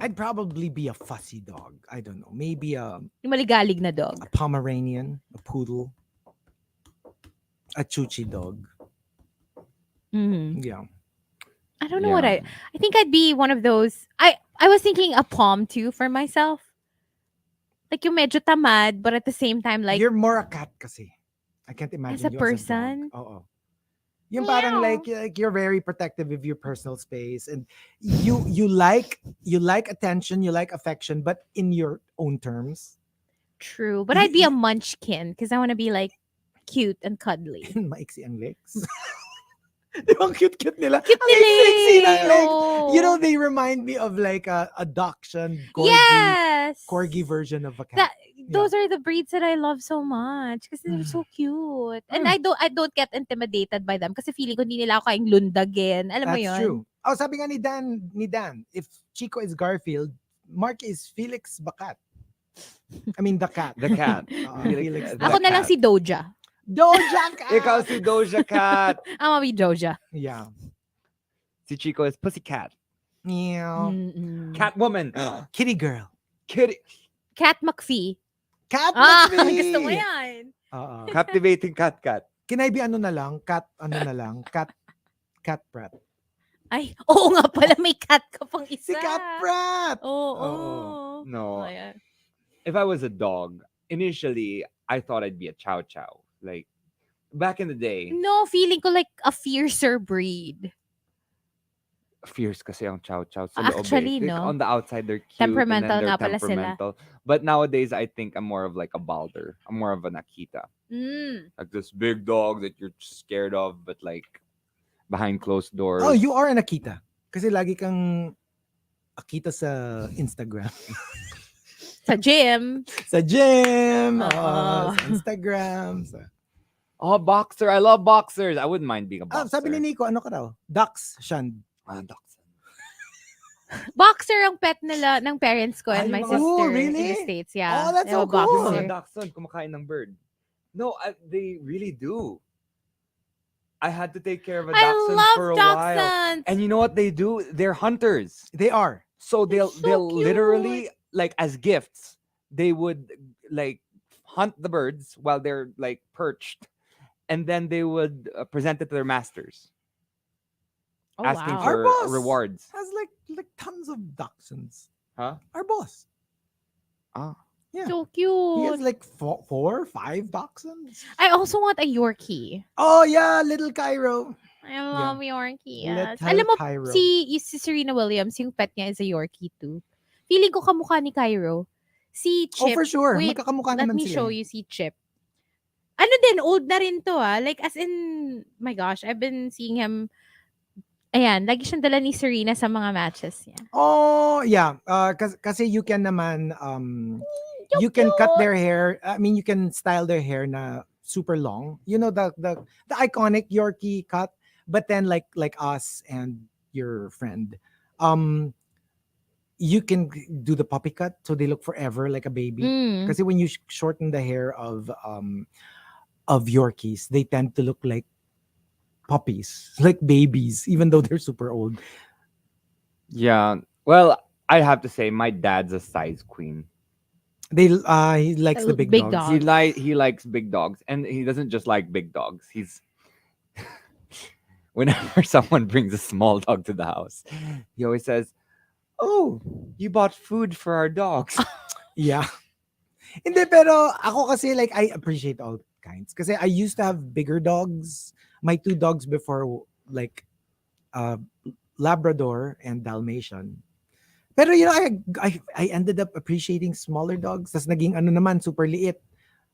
I'd probably be a fussy dog. I don't know. Maybe a Yung maligalig na dog. Pomeranian, a poodle, a chuchi dog. Mhm. Yeah. I don't know what Yeah. I think I'd be one of those. I was thinking a pom too for myself. Like yung medyo tamad, but at the same time, like, You're more a cat kasi. I can't imagine a you person? as a dog. Oo. Yung parang Meow. like you're very protective of your personal space and you like attention, you like affection, but in your own terms. true. But I'd be a munchkin because I want to be like cute and cuddly. Maiksi ang legs. Di ba ang cute-cute nila? Cute Ang nila sexy ng eh. legs. Oo. You know, they remind me of like a Dachshund Yes. corgi version of a cat. That, those are the breeds that I love so much because they're so cute. And I don't get intimidated by them kasi feeling ko hindi nila ako kayang lundagin. Alam mo That's yun? true. Oh, sabi nga ni Dan, if Chico is Garfield, Markki is Felix Bacat. I mean, the cat. The cat. Felix Ako na lang si Doja. Doja Cat. Ikaw si Doja Cat. I'm gonna be Doja. Yeah. Si Chico is Pussycat. Meow. Mm-mm. Catwoman. Kitty girl. Kitty. Cat McPhee. Cat Ah, McPhee. gusto mo yan. Captivating cat. Can I be ano na lang? Cat Pratt. Ay, oo nga pala, may cat ka pang isa. Si Cat Pratt. Oo. Oo. No. Ayan. If I was a dog, initially I thought I'd be a chow chow. Like back in the day, No, feeling ko like a fiercer breed. fierce kasi ang chow chow sa loob. Actually, Like, no? on the outside they're cute Temperamental and then nga they're pala sila. temperamental. But nowadays I think I'm more of like a Balder. I'm more of an Akita. Mm. Like this big dog that you're scared of, but like behind closed doors. Oh, you are an Akita. Kasi lagi kang Akita sa Instagram. Sa gym. Sa gym. Oo. Sa Instagram. Oh, boxer. I love boxers. I wouldn't mind being a boxer. Sabi ni Nico, ano ka daw? Dachshund. Dachshund. Boxer ang pet nila ng parents ko and Ay, my mga- sister Oh, in really? the States. Yeah. Oh, that's They so have a cool. Yung boxer. mga dachshund kumakain ng bird. No, they really do. I had to take care of a I dachshund love for a while. dachshunds. And you know what they do? They're hunters. They are. So They're they'll so they'll cute. literally like as gifts, they would like hunt the birds while they're like perched, and then they would present it to their masters, Oh, asking wow. Our for boss rewards. has like tons of dachshunds. Huh? Our boss. Ah. Yeah. So He has cute. like four, 5 dachshunds. I also want a Yorkie. Oh yeah, little Cairo. I love Yorkie. Yes. Little Alam mo, Cairo. si Serena Williams, yung pet niya is a Yorkie too. Feeling ko kamukha ni Cairo. Si Oh, Chip. for sure. Wait, Magkakamukha let naman me sila. show you si Chip. Ano din, old na rin to Like as in, my gosh, I've been seeing him. Ayan, lagi siyang dala ni Serena sa mga matches niya. Oh, yeah. Kasi you can naman you can cut their hair. I mean, you can style their hair na super long. You know the iconic Yorkie cut, but then like us and your friend, um, you can do the puppy cut, so they look forever like a baby. Mm. Because when you shorten the hair of Yorkies, they tend to look like puppies, like babies, even though they're super old. Yeah. Well, I have to say, my dad's a size queen. He likes the big, Big dogs. dog. He likes big dogs, and he doesn't just like big dogs. He's whenever someone brings a small dog to the house, he always says, "Oh, you bought food for our dogs." Yeah. Hindi, pero ako kasi like I appreciate all kinds. Kasi I used to have bigger dogs. My two dogs before, like uh Labrador and Dalmatian. Pero I ended up appreciating smaller dogs. Tas naging ano naman super liit.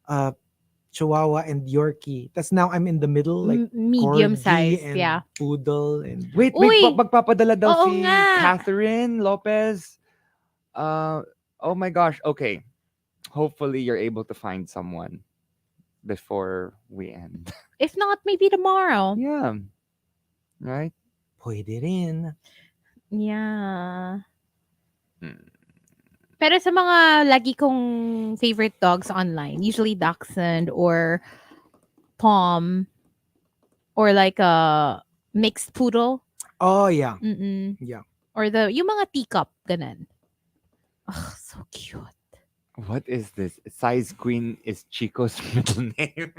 Uh Chihuahua and Yorkie. Tas now I'm in the middle like Medium Corgi size, and yeah. Poodle and Wait, Uy! magpapadala daw Oo si nga. Catherine Lopez. Oh my gosh. Okay. Hopefully you're able to find someone before we end. If not, maybe tomorrow. Yeah. Right? pwede rin. Yeah. Hmm. Pero sa mga lagi kong favorite dogs online, usually Dachshund or Pom or like a mixed poodle. Oh yeah. Mm-mm. Yeah. Or yung mga teacup, ganun. Oh, so cute. What is this? Size Queen is Chico's middle name.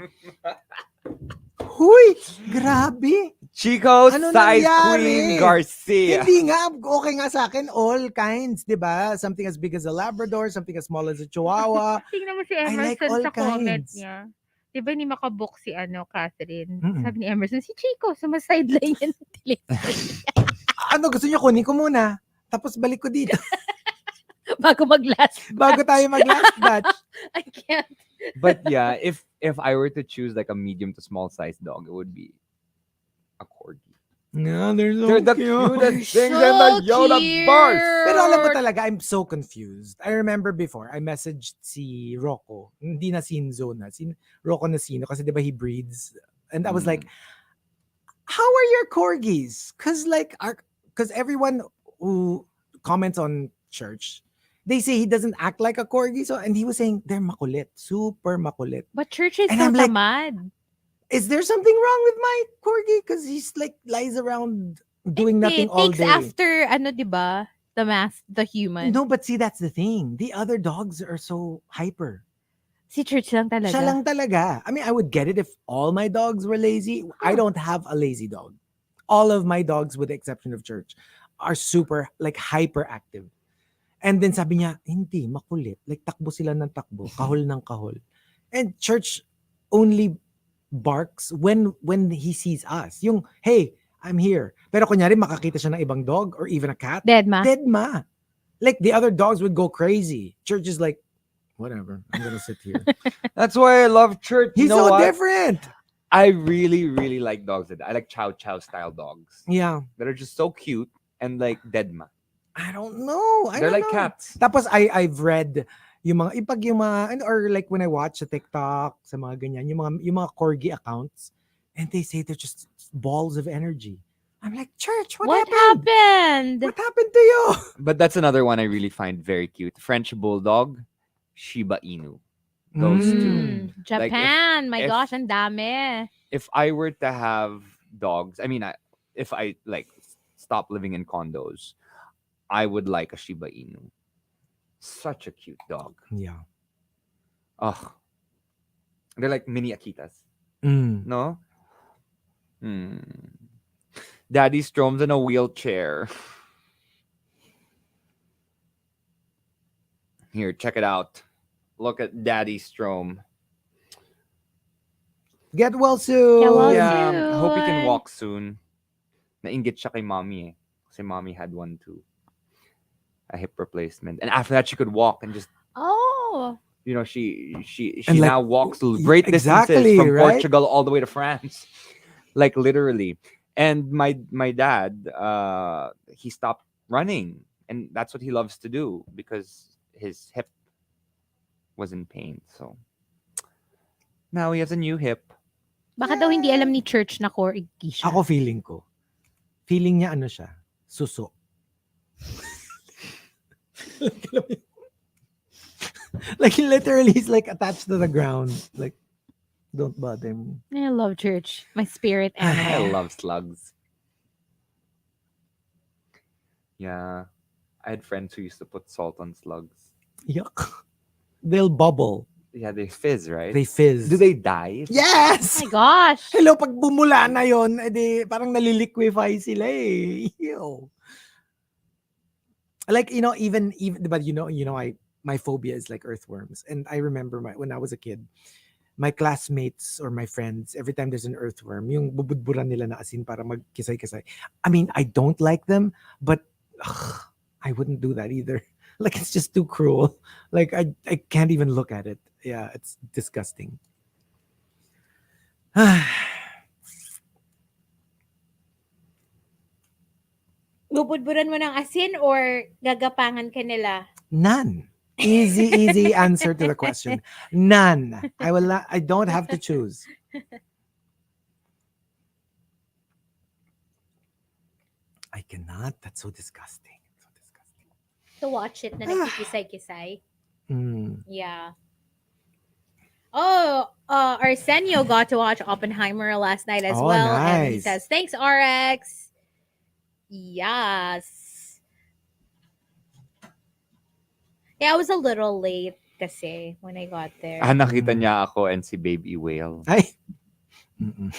Huy! Grabe! Chico Ano Size nangyari? Queen Garcia. Hindi nga, okay nga sa akin, all kinds, di ba? Something as big as a Labrador, something as small as a Chihuahua. Tingnan mo si I like Emerson all sa comment kinds. niya. Di ba ni makabook si Catherine? Mm-mm. Sabi ni Emerson, si Chico, sa sideline yan ng telephone. Ano, gusto nyo kunin ko muna? Tapos balik ko dito. Bago mag-last Bago tayo mag-last batch. I can't. But yeah, if I were to choose like a medium to small size dog, it would be a corgi. No, they're so They're the cute. cutest things in the universe. Pero alam mo talaga, I'm so confused. I remember before, I messaged si Rocco. Hindi na Sinzo na. Rocco na Sino kasi di ba he breeds. And I was like, how are your corgis? Because everyone who comments on church, they say he doesn't act like a corgi. So, and he was saying, they're makulit. Super makulit. But church is And so I'm like, tamad. Is there something wrong with my corgi? Because he's like lies around doing nothing all Takes day. after, diba? The human. No, but see, that's the thing. The other dogs are so hyper. Si church lang talaga. Siya lang talaga. I mean, I would get it if all my dogs were lazy. I don't have a lazy dog. All of my dogs, with the exception of Church, are super, like, hyperactive. And then sabi niya, hindi, makulit. Like, takbo sila ng takbo. Kahol ng kahol. And Church only barks when he sees us. Yung, hey, I'm here. Pero kunyari, makakita siya ng ibang dog or even a cat. Dead ma. Dead ma. Like, the other dogs would go crazy. Church is like, whatever. I'm going to sit here. That's why I love Church. He's You know so what? different. I really, really like dogs. I like chow chow style dogs Yeah. that are just so cute and like deadma. I don't know. They're like cats. Tapos I've read yung mga or like when I watch a TikTok sa mga ganyan, yung mga corgi accounts, and they say they're just balls of energy. I'm like, Church, what happened? What happened to you? But that's another one I really find very cute. French Bulldog, Shiba Inu. Those two. Japan. My if- gosh, ang dami. If I were to have dogs, if I like stop living in condos, I would like a Shiba Inu. Such a cute dog. Yeah. Oh, they're like mini Akitas. Mm. No? Daddy Strom's in a wheelchair. Here, check it out. Look at Daddy Strom. Get well soon. Get well Yeah, soon. I hope he can walk soon. Nainggit siya kay mommy eh. Kasi mommy had one too. A hip replacement. And after that, she could walk and just, Oh. she And like, now walks great distances exactly, from right? Portugal all the way to France. Like literally. And my dad, he stopped running. And that's what he loves to do because his hip was in pain. So Now we have the new hip. Baka daw hindi alam ni Church na corgi siya. Ako feeling ko. Feeling niya ano siya? Suso. Like literally he's like attached to the ground. Like, don't bother me. I love Church. My spirit I animal. love slugs. Yeah. I had friends who used to put salt on slugs. Yuck. They'll bubble. Yeah, they fizz, right? They fizz. Do they die? Oh Yes! my gosh. Hello, pag bumula na yon, edi parang naliliquify sila eh. Ew. Like, even, but my phobia is like earthworms. And I remember when I was a kid, my classmates or my friends, every time there's an earthworm, yung bubudburan nila na asin para magkisay-kisay. I mean, I don't like them, but I wouldn't do that either. Like, it's just too cruel. Like, I can't even look at it. Yeah, it's disgusting. Bubudburan mo ng asin or gagapangan ka nila? None. Easy answer to the question. None. I don't have to choose. I cannot. That's so disgusting. So disgusting. To watch it na nagkikisay-kisay. Mm. Yeah. Oh, Arsenio got to watch Oppenheimer last night as Oh, well. And he nice. says, thanks, RX. Yes. Yeah, I was a little late kasi when I got there. Nakita niya ako and si Baby Whale. Ay. Mm-mm.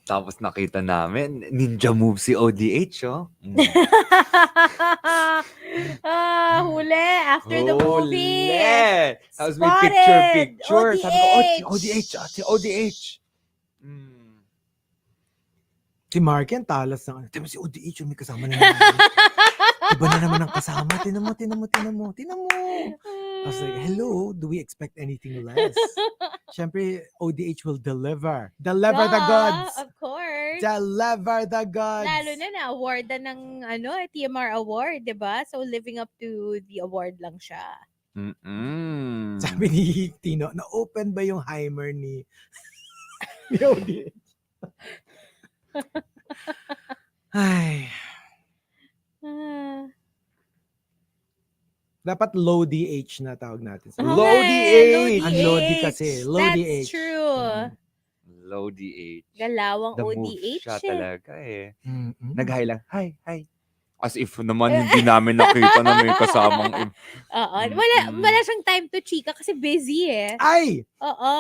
Tapos nakita namin, ninja move si ODH, oh. Huli after the movie. Huli! Tapos may Spotted! picture. Sabi ko, ODH! si ODH. Si Markki ang talas ng Tingnan mo si ODH yung may kasama na naman. Iba na naman ang kasama. Tinan mo. I was like, hello, do we expect anything less? Siyempre, ODH will deliver. Deliver the goods. Of course. Deliver the goods. Lalo na award ng TMR award, 'di ba? So living up to the award lang siya. Sabi ni Tino, na-open ba yung Heimer ni ODH? Ay. Dapat low DH na tawag natin. Oo Low nga eh, DH. Ang low D kasi. Low That's DH. true. Low DH. Galawang The move ODH siya eh. talaga eh. Mm-mm. Nag-hi lang, hi. As if naman hindi namin nakita na may kasamang Oo. Mm-mm. Wala siyang time to chika kasi busy eh. Ay! Oo.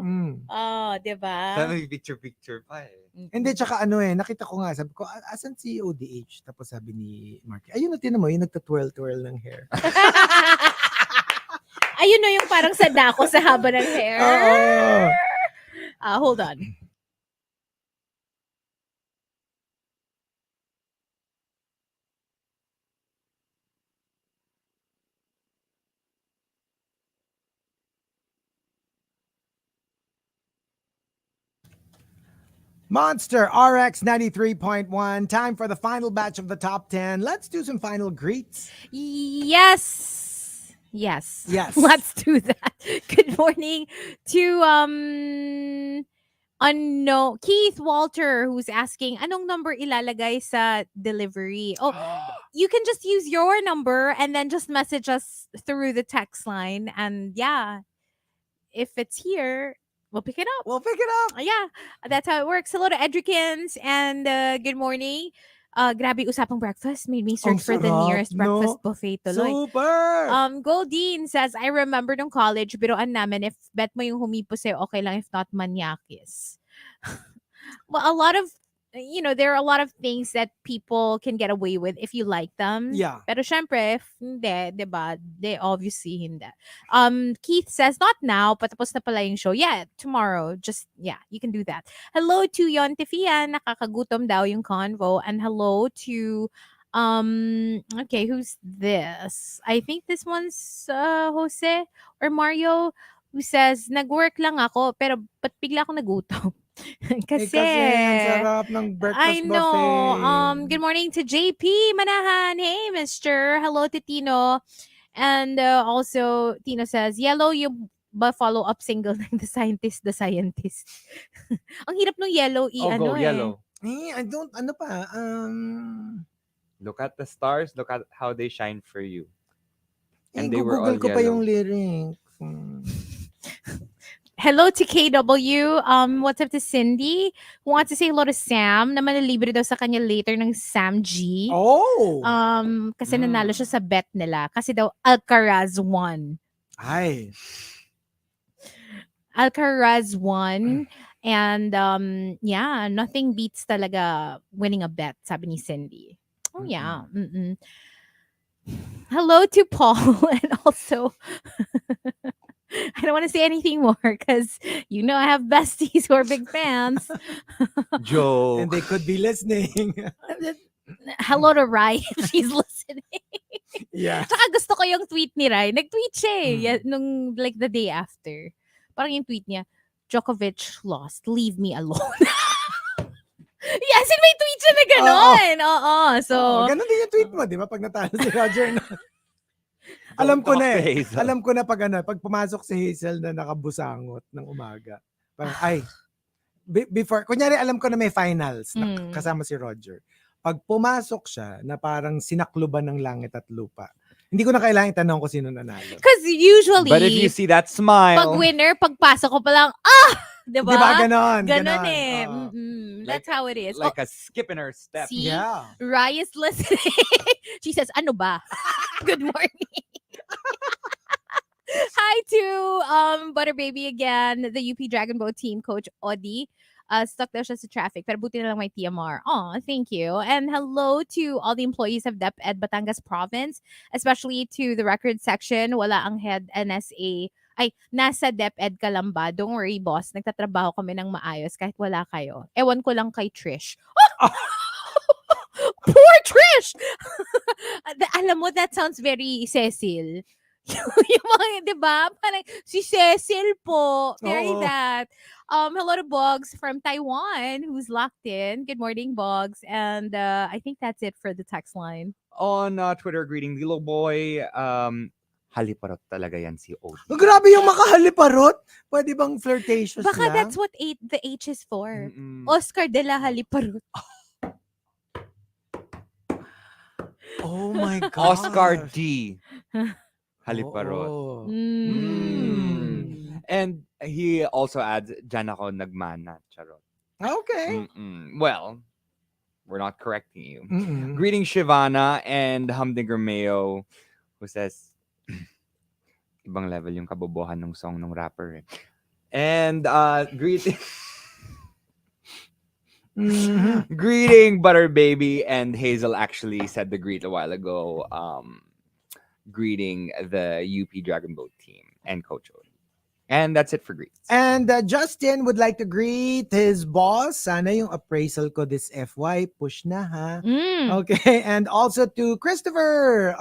Mm-mm. Oh, 'di ba? Sana may picture pa eh. Hindi, tsaka nakita ko nga, sabi ko, asan si ODH? Tapos sabi ni Markki, ayun, tinan mo, yung nagta-twirl-twirl ng hair. Ayun na yung parang sadako sa haba ng hair. Oo. Hold on. Monster RX93.1. Time for the final batch of the top 10. Let's do some final greets. Yes. Yes. Let's do that. Good morning to Keith Walter, who's asking anong number ilalagay sa delivery. Oh, you can just use your number and then just message us through the text line, and yeah, if it's here, we'll pick it up. Yeah, that's how it works. Hello to Edricans and good morning. Grabe usapang breakfast. Made me search Ang for the sarap, nearest breakfast no? buffet tuloy. Super! Goldine says, I remember nung college, biroan namin, if bet mo yung humipo sa'yo, okay lang, if not, manyakis. Well, there are a lot of things that people can get away with if you like them. Yeah. Pero syempre, if hindi, diba? They obviously hindi. Keith says, not now, patapos na pala yung show. Yeah, tomorrow. Just, yeah, you can do that. Hello to Yon Tifia, nakakagutom daw yung convo. And hello to, okay, who's this? I think this one's Jose or Mario, who says, nag-work lang ako, pero ba't bigla ako nagutom? Kasi, ang sarap ng breakfast I know. buffet. Good morning to JP Manahan. Hey, Mister. Hello to Tino. And also, Tino says, yellow yung ba follow-up single ng The Scientist, The Scientist. Ang hirap nung yellow Oh, go yellow. I don't, ano pa, Look at the stars. Look at how they shine for you. And they were all Google ko pa yung yellow. lyrics. Hello to KW. What's up to Cindy? Who wants to say hello to Sam na manilibre daw sa kanya later ng Sam G. Oh! Kasi nanalo siya sa bet nila. Kasi daw Alcaraz won. Ay. Alcaraz won. And yeah, nothing beats talaga winning a bet, sabi ni Cindy. Oh yeah. Mm-mm. Hello to Paul and also I don't want to say anything more because you know I have besties who are big fans. Joke. And they could be listening. Hello to Rai if she's listening. Yeah. Tsaka gusto ko yung tweet ni Rai. Nag-tweet siya nung like the day after. Parang yung tweet niya, Djokovic lost. Leave me alone. Yes, may tweet siya na gano'n. Oo. So, ganun din yung tweet mo, di ba? Pag natalo si Roger na. Alam ko na eh. Alam ko na pag pumasok si Hazel na nakabusangot ng umaga. Parang, before, kunyari alam ko na may finals na kasama si Roger. Pag pumasok siya na parang sinakluban ng langit at lupa, hindi ko na kailangan itanong ko sino nanalo. Because usually, but if you see that smile, pag winner, pagpasok ko pa lang, diba? Diba? Ganon. Ganon eh. That's how it is. like a skip in her step. See? Yeah. Rai is listening. She says, ano ba? Good morning. Hi to Butter Baby again, the UP Dragon Boat team coach Odi. Stuck daw siya sa traffic, pero buti na lang may TMR. Oh, thank you. And hello to all the employees of DepEd Batangas Province, especially to the record section. Wala ang head NSA. Ay, nasa DepEd ka lang ba? Don't worry, boss. Nagtatrabaho kami ng maayos kahit wala kayo. Ewan ko lang kay Trish. Poor Trish! Alam mo, that sounds very Cecil. Yung mga, di ba? Parang si Cecil po. Very that. Hello to Boggs from Taiwan who's locked in. Good morning, Boggs. And I think that's it for the text line. On Twitter, greeting Lilo Boy. Haliparot talaga yan si Odie. Grabe yung makahaliparot. Pwede bang flirtatious Baka lang? that's what the H is for. Oscar de la Haliparot. Oh my God. Oscar D. Haliparot. Oh. And he also adds, Diyan ako nagmana. Charot. Okay. Well, we're not correcting you. Greeting Shivana and Humdinger Mayo, who says, ibang level yung kabobohan ng song ng rapper. And greeting greeting Butter Baby and Hazel actually said the greet a while ago. Greeting the UP Dragon Boat team and Coach Odie. And that's it for greets. And Justin would like to greet his boss. Sana yung appraisal ko this FY. Push na ha. Okay. And also to Christopher.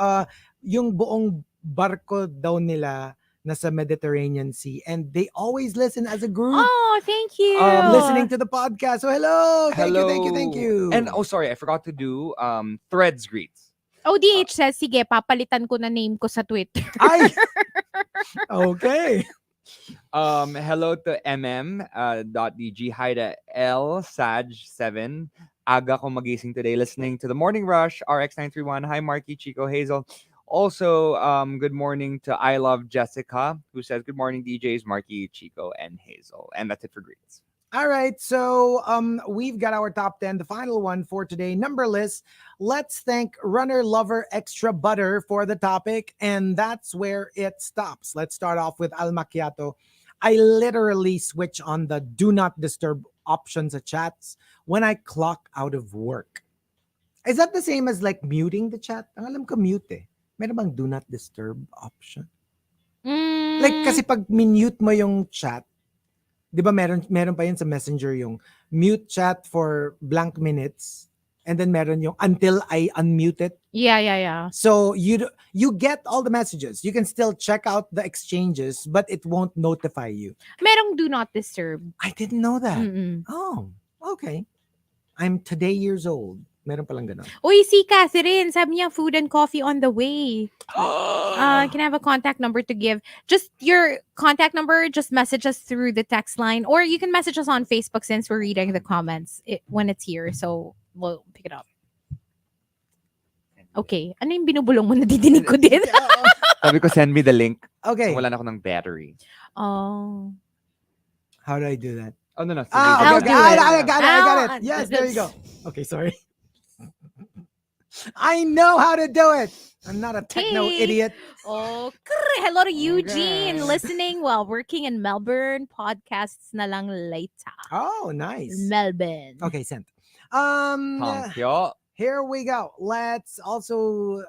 Yung buong barko daw nila nasa Mediterranean Sea. And they always listen as a group. Oh, thank you. Listening to the podcast. So hello. Thank you. And sorry, I forgot to do Threads greets. ODH says, sige, papalitan ko na name ko sa Twitter. Ay! Okay. Hello to mm.dg. Hi to L Saj7. Aga ko magising today listening to the Morning Rush RX931. Hi Markki, Chico, Hazel. Also, good morning to I Love Jessica, who says good morning DJs Markki, Chico, and Hazel. And that's it for greets. All right, so we've got our top 10, the final one for today, numberless. Let's thank Runner Lover Extra Butter for the topic, and that's where it stops. Let's start off with Al Macchiato. I literally switch on the do not disturb options at chats when I clock out of work. Is that the same as like muting the chat? Ang alam ko mute eh. Meron bang do not disturb option? Like kasi pag minute mo yung chat, di ba meron pa yun sa Messenger yung mute chat for blank minutes, and then meron yung until I unmute it. Yeah. So you get all the messages. You can still check out the exchanges, but it won't notify you. Merong do not disturb. I didn't know that. Mm-mm. Oh, okay. I'm today years old. Meron palang ganon. Uy, si Catherine, sabi niya food and coffee on the way. Can I have a contact number to give? Just your contact number, just message us through the text line. Or you can message us on Facebook since we're reading the comments when it's here. So, we'll pick it up. Okay. Ano yung binubulong mo? Nadidinig ko din. Sabi ko, send me the link. Okay. Wala na ako ng battery. Oh. How do I do that? Oh, no. Okay, I'll okay. do it. I got I'll- it. Yes, there you go. Okay, sorry. I know how to do it. I'm not a techno Hey. idiot. Oh, hello to Eugene, Okay. listening while working in Melbourne. Podcasts na lang later. Oh, nice. Melbourne. Okay, sent. Thank you. Here we go. Let's also,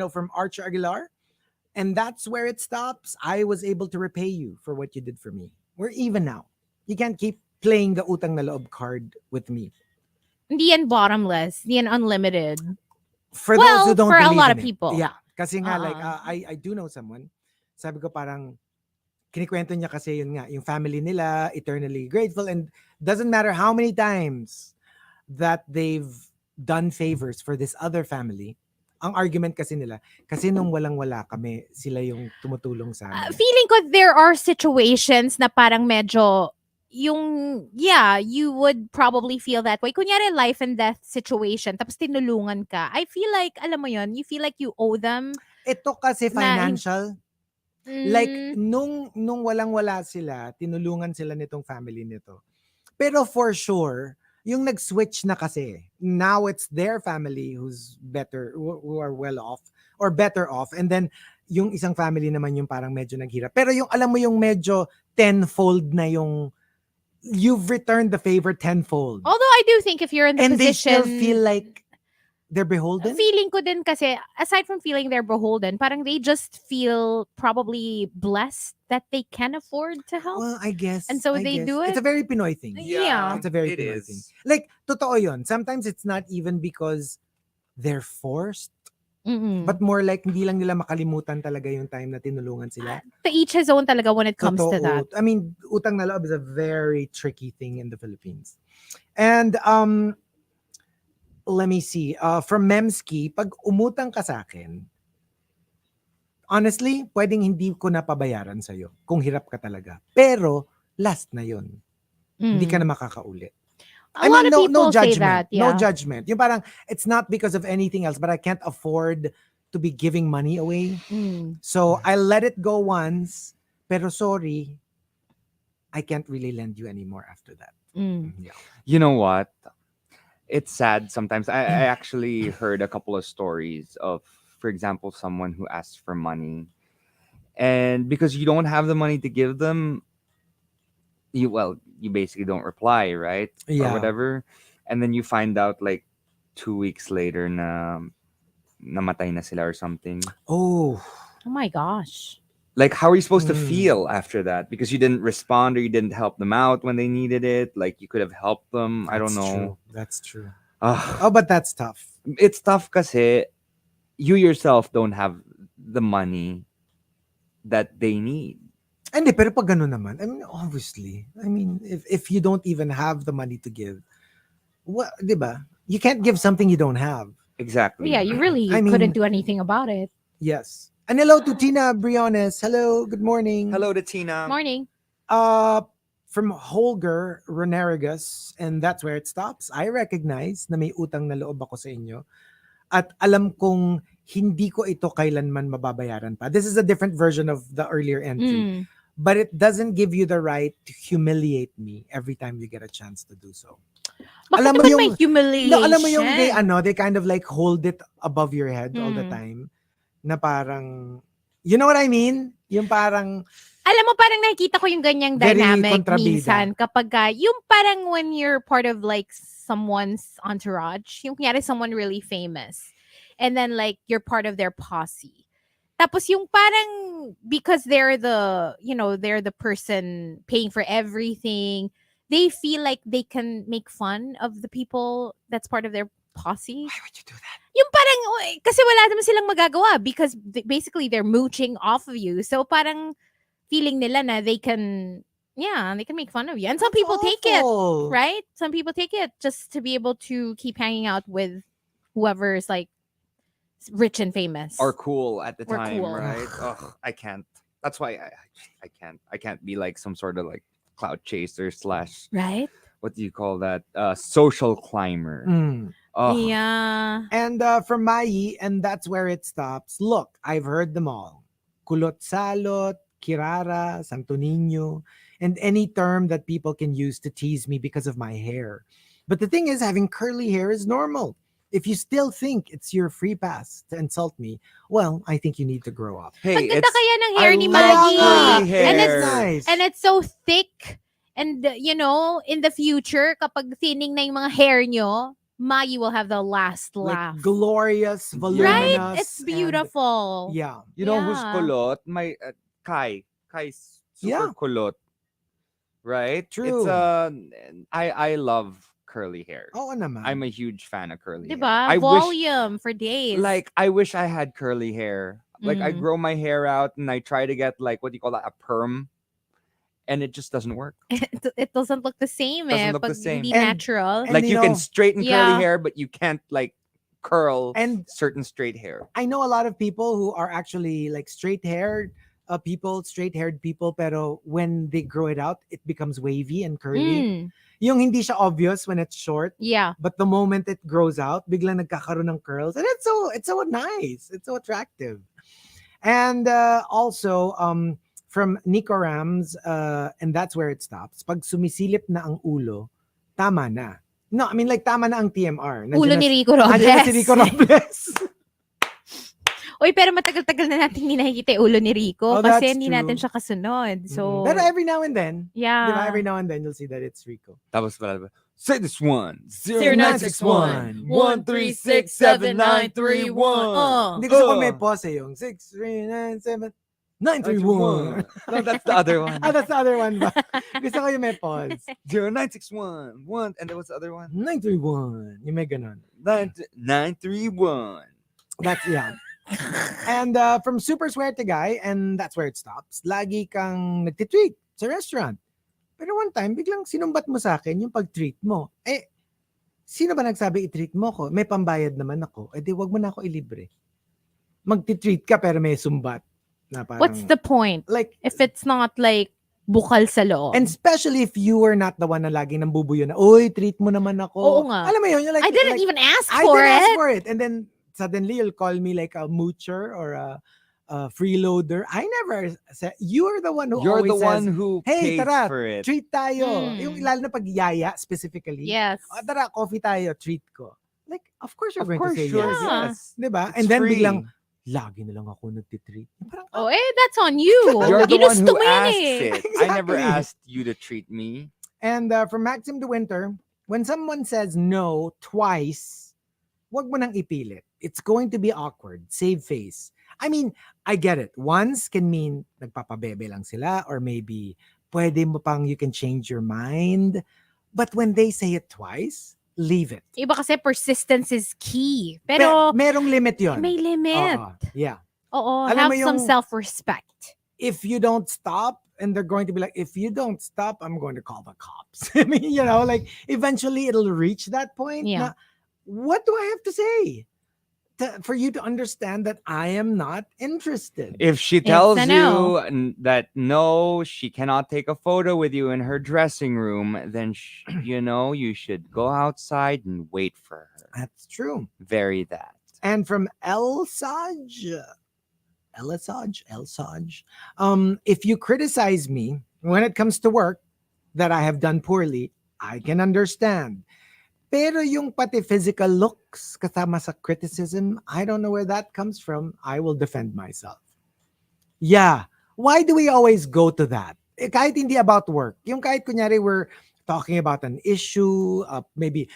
from Archer Aguilar. And that's where it stops. I was able to repay you for what you did for me. We're even now. You can't keep playing the utang na loob card with me. Hindi yan bottomless. Hindi yan unlimited. For Well, those who don't for a believe lot in of it. people. Yeah. Kasi nga, Uh-uh. I do know someone. Sabi ko parang, kinikwento niya kasi yun nga, yung family nila, eternally grateful. And doesn't matter how many times that they've done favors for this other family, ang argument kasi nila, kasi nung walang-wala kami, sila yung tumutulong sa amin. Feeling ko there are situations na parang medyo you would probably feel that way. Kunyari life and death situation, tapos tinulungan ka. I feel like, alam mo yun, you feel like you owe them. Ito kasi financial. Like, Mm, nung walang-wala sila, tinulungan sila nitong family nito. Pero for sure, yung nag-switch na kasi, now it's their family who's better, who are well off, or better off. And then, yung isang family naman yung parang medyo naghirap. Pero yung, alam mo yung medyo tenfold na yung, you've returned the favor tenfold. although I do think if you're in the And they position, still feel like they're beholden? feeling ko din kasi, aside from feeling they're beholden, parang they just feel probably blessed that they can afford to help. Well, I guess. And so I they guess. do It's it? a very Pinoy thing. Yeah. It's a very it Pinoy is. thing. Like, totoo yun. Sometimes it's not even because they're forced, Mm-mm. but more like hindi lang nila makalimutan talaga yung time na tinulungan sila. To each his own talaga when it comes to Totoo. that. I mean, utang na loob is a very tricky thing in the Philippines. And let me see. From Memski, pag umutang ka sa akin, honestly, pwedeng hindi ko na pabayaran sa'yo kung hirap ka talaga. Pero, last na yun. Hindi ka na makakauli. A lot of no people say judgment. that. Yeah. No judgment. Yung parang, it's not because of anything else, but I can't afford to be giving money away. Mm. So, I let it go once, pero sorry, I can't really lend you anymore after that. Mm. Yeah. You know what? It's sad sometimes. I actually heard a couple of stories of, for example, someone who asked for money. And because you don't have the money to give them, you basically don't reply, right? Yeah. Or whatever. And then you find out like 2 weeks later na namatay na sila or something. Oh, Oh my gosh. Like, how are you supposed to Mm. feel after that? Because you didn't respond or you didn't help them out when they needed it. Like, you could have helped them. I don't that's know. true. That's true. Ah, Oh, but that's tough. it's tough kasi you yourself don't have the money that they need. Hindi, pero pag ganun naman, I mean, obviously, I mean, if you don't even have the money to give, what, di ba? You can't give something you don't have. Exactly. Yeah, you really I mean- couldn't do anything about it. Yes. And hello to Tina Briones. Hello, good morning. Hello to Tina. Morning. From Holger Renerigas, and that's where it stops. I recognize na may utang na loob ako sa inyo. At alam kong hindi ko ito kailanman mababayaran pa. This is a different version of the earlier entry. Mm. But it doesn't give you the right to humiliate me every time you get a chance to do so. Bakit Alam mo naman yung- may humiliation? No, alam mo yung they kind of like hold it above your head all the Mm. time. Na parang, you know what I mean? Yung parang, Alam mo, parang nakikita ko yung ganyang Very dynamic kontrabida. minsan kapag yung parang when you're part of like someone's entourage, yung kunyari someone really famous, and then like you're part of their posse. Tapos yung parang because they're the person paying for everything, they feel like they can make fun of the people that's part of their posse. Why would you do that? Yung parang, kasi wala naman silang magagawa because basically they're mooching off of you. So parang feeling nila na they can make fun of you. And some That's people take it, awful. right? Some people take it just to be able to keep hanging out with whoever is like rich and famous. Or cool at the Or time, cool. right? Ugh, I can't. That's why I can't. I can't be like some sort of like cloud chaser slash Right? what do you call that? Social climber. Mm. Ugh. Yeah. And from Mai, and that's where it stops. Look, I've heard them all. Kulot salot, kirara, Santo Niño, and any term that people can use to tease me because of my hair. But the thing is, having curly hair is normal. If you still think it's your free pass to insult me, well, I think you need to grow up. Hey, Pagkanta it's kaya ng hair I ni love Maggie. curly hair. And It's nice. And it's so thick. And, in the future, kapag thinning na yung mga hair nyo, Maggie will have the last laugh. Like glorious, voluminous. Right? It's and- beautiful. yeah. You know who's Yeah. kulot? My Kai. Kai's super Yeah. kulot. Right? True. It's I love curly hair. Oo naman. I'm a huge fan of curly hair. Diba? I wish Volume for days. like I wish I had curly hair. Like I Mm. grow my hair out and I try to get like what do you call that? A perm. And it just doesn't work. it doesn't look the same Doesn't look pag the same. hindi And- natural. and Like you you can know- straighten Yeah. curly hair, but you can't like curl And- certain straight hair. I know a lot of people who are actually like straight-haired people, pero when they grow it out, it becomes wavy and curly. Mm, Yung hindi siya obvious when it's short, yeah. but the moment it grows out, biglang nagkakaroon ng curls, and it's so nice, it's so attractive. And also from Nico Rams, and that's where it stops. Pag sumisilip na ang ulo, tama na. No, I mean like tama na ang TMR. Ulo ni Rico Nandiyan na si Robles. Rico Robles. Uy, pero matagal-tagal na natin hindi nakikita yung ulo ni Rico Oh, kasi that's hindi true. natin siya kasunod. So, Pero every now and then, yeah. diba, every now and then you'll see that it's Rico. Tapos pala, say this one. 0961 1367931. Hindi gusto ko may pause yung 6397 931. No, that's the other one. Ah, that's the other one ba? Gusto ko yung may pause. 0961 1 and there was the other one. 931. Yung may ganun. 931. That's, yeah. And from super swerte guy, and that's where it stops, lagi kang nagtitreat sa restaurant. Pero one time, biglang sinumbat mo sa akin yung pag-treat mo. Sino ba nagsabi i-treat mo ko? May pambayad naman ako. Di wag mo na ako ilibre. Magti-treat ka pero may sumbat. Na parang, What's the point? like, If it's not like bukal sa loob. and especially if you were not the one na lagi nang bubuyo na, uy, treat mo naman ako. Oo nga. Alam mo yun, you're like, I didn't like, even ask I for didn't it. ask for it. And then suddenly you'll call me like a moocher or a freeloader. I never said, you're the one who You're always the one says, who hey, paid tara, for it. treat tayo. Mm. Yung lalo na pag yaya specifically. Yes. Tara, coffee tayo, treat ko. Like, of course you're Of going course, to say sure, yes. Yeah. yes. Diba? It's And then free. biglang, lagi na lang ako nagtitreat. Parang, Oh, that's on you. You're the one Ginusto who mo yan asked eh. it. I never Exactly. asked you to treat me. And from Maxim de Winter, when someone says no twice, wag mo nang ipilit. It's going to be awkward. Save face. I mean, I get it. Once can mean nagpapabebe lang sila or maybe pwede mo pang you can change your mind. But when they say it twice, leave it. Iba kasi persistence is key. Pero Merong limit yon. may limit. Yeah. Oo, Alam have mo some yung- self-respect. If you don't stop, and they're going to be like, if you don't stop, I'm going to call the cops. I mean, like eventually it'll reach that point. Yeah. Na, what do I have to say for you to understand that I am not interested? If she It's tells a you no. that no, she cannot take a photo with you in her dressing room, then you should go outside and wait for her. That's true. Very that. And from Elsage, if you criticize me when it comes to work that I have done poorly, I can understand. Pero yung pati physical looks kasama sa criticism, I don't know where that comes from. I will defend myself. Yeah. Why do we always go to that? Kahit hindi about work. Yung kahit kunyari we're talking about an issue, maybe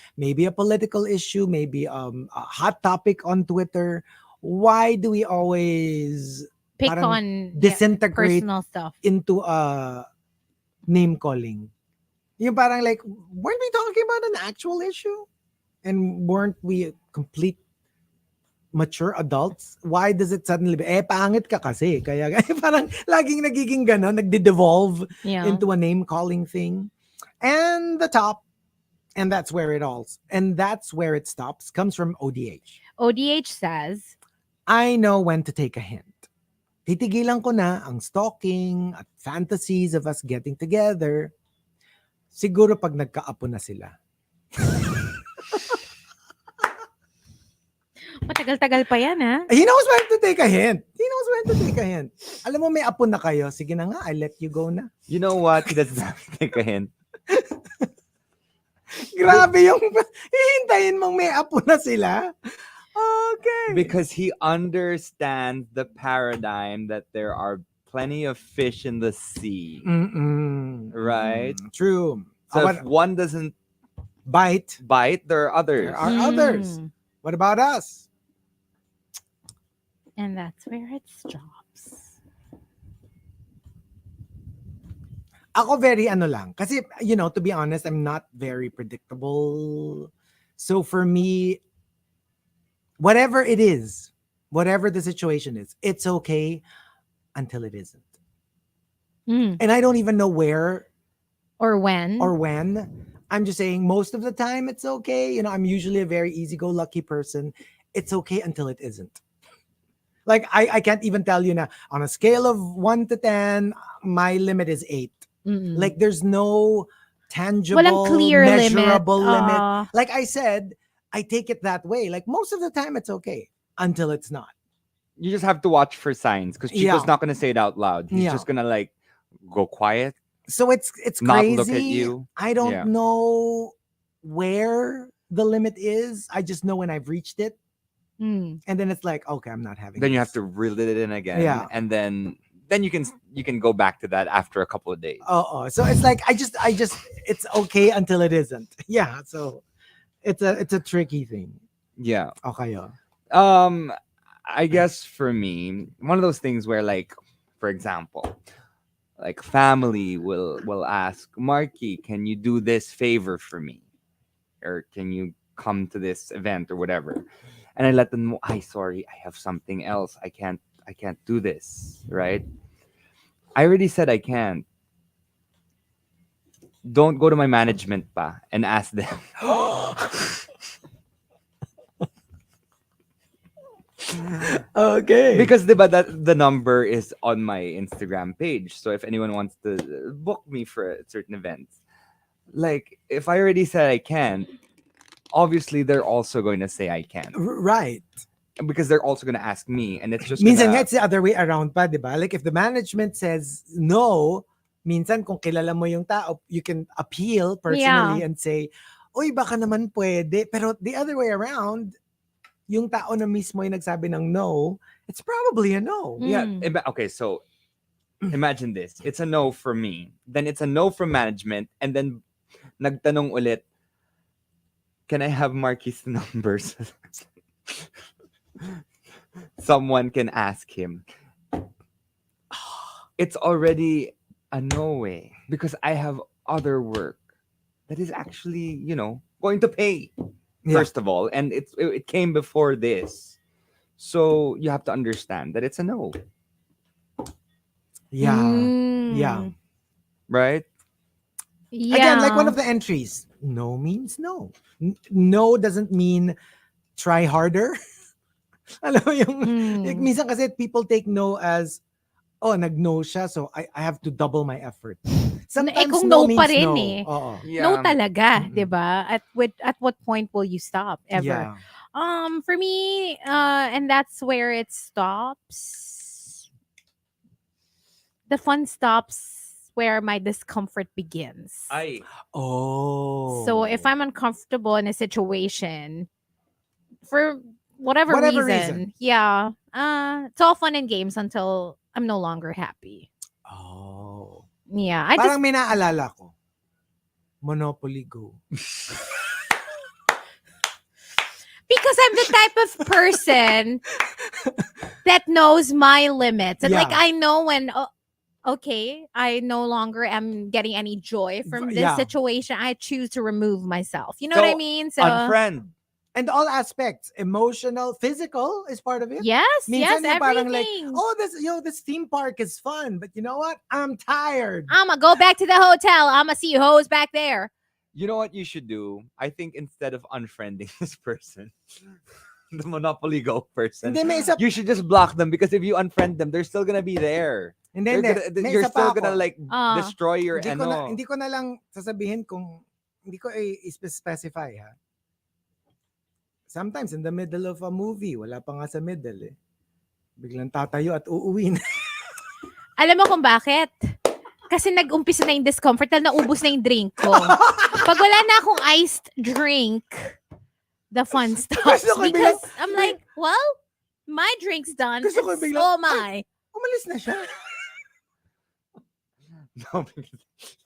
a political issue, maybe a hot topic on Twitter. Why do we always Pick parang on disintegrate personal stuff. into name calling? Yung parang like, weren't we talking about an actual issue? And weren't we complete mature adults? Why does it suddenly be, pangit ka kasi. Kaya parang laging nagiging ganon, nagde-devolve Yeah. into a name-calling thing. And the top, and that's where it stops, comes from ODH. ODH says, I know when to take a hint. Titigilan ko na ang stalking at fantasies of us getting together. Siguro pag nagkaapo na sila. matagal-tagal pa yan, ha? He knows when to take a hint. Alam mo, may apo na kayo. Sige na nga, I let you go na. You know what? He doesn't have to take a hint. Grabe yung hihintayin mong may apo na sila. Okay. Because he understands the paradigm that there are plenty of fish in the sea. Right? True. So if one doesn't bite, there are others. there are others. What about us? And that's where it stops. Ako very lang. Kasi, to be honest, I'm not very predictable. So for me, whatever it is, whatever the situation is, it's okay until it isn't. And I don't even know where or when. I'm just saying most of the time it's okay. I'm usually a very easy-go-lucky person. It's okay until it isn't. Like, I can't even tell you na, on a scale of 1 to 10, my limit is 8. Like, there's no tangible, walang clear measurable limit. limit. Like I said, I take it that way. Like, most of the time it's okay until it's not. You just have to watch for signs because Chico's Yeah. not going to say it out loud. He's Yeah. just going to like go quiet. So it's Not crazy. look at you. I don't Yeah. know where the limit is. I just know when I've reached it. And then it's like, okay, I'm not having Then you this. have to reel it in again. Yeah. And then you can go back to that after a couple of days. So it's like I just it's okay until it isn't. Yeah. So it's a tricky thing. Yeah. Okay. I guess for me, one of those things where, like, for example, like family will ask, Markki, can you do this favor for me? Or can you come to this event or whatever? And I let them know, sorry, I have something else. I can't do this, right? I already said I can't. Don't go to my management pa and ask them. Okay. Because that the number is on my Instagram page. So if anyone wants to book me for certain events, like if I already said I can't, obviously they're also going to say I can't. Right. Because they're also going to ask me, and it's just Minsan gonna... nga, it's the other way around pa, di ba? Like if the management says no, minsan kung kilala mo yung tao, you can appeal personally and say, uy, baka naman pwede. Pero the other way around, yung tao na mismo yung nagsabi ng no, it's probably a no. Yeah. Okay, so imagine this. It's a no for me. Then it's a no from management. And then nagtanong ulit, can I have Markki's numbers? Someone can ask him. It's already a no way. Because I have other work that is actually, going to pay. First of all, and it came before this, so you have to understand that it's a no. Yeah. Right. Yeah. Again, like one of the entries, no means no. No doesn't mean try harder. Alam mo yung, like, minsan kasi people take no as, nag-no siya, so I have to double my effort. Sometimes kung no no pa means rin no. eh. Oo. Yeah. No talaga, 'di ba? At what point will you stop ever? Yeah. For me, and that's where it stops. The fun stops where my discomfort begins. Oh. So if I'm uncomfortable in a situation for whatever reason, yeah, it's all fun and games until I'm no longer happy. Oh. Yeah, Parang may naalala ko. Monopoly Go. because I'm the type of person that knows my limits. And Yeah. like I know when okay, I no longer am getting any joy from this Yeah. situation. I choose to remove myself. You know what I So, mean? So Unfriend. And all aspects, emotional, physical is part of it. yes, yes, Minsan yung parang like, everything. oh, this theme park is fun, but you know what? I'm tired. I'ma go back to the hotel. I'ma see hoes back there. You know what you should do? I think instead of unfriending this person, the Monopoly Go person, Hindi, may isa, you should just block them because if you unfriend them, they're still gonna be there. hindi, may You're isa pa still gonna ako. like destroy your Hindi ko na lang sasabihin kung hindi ko i-specify ha. Sometimes in the middle of a movie, wala pa nga sa middle eh. Biglang tatayo at uuwi na. Alam mo kung bakit? Kasi nag-umpisa na yung discomfort dahil naubos na yung drink ko. Pag wala na akong iced drink, the fun stops. Gusto ko Because bilang- I'm like, well, my drink's done. Gusto ko and bilang- so am I. Umalis na siya. No,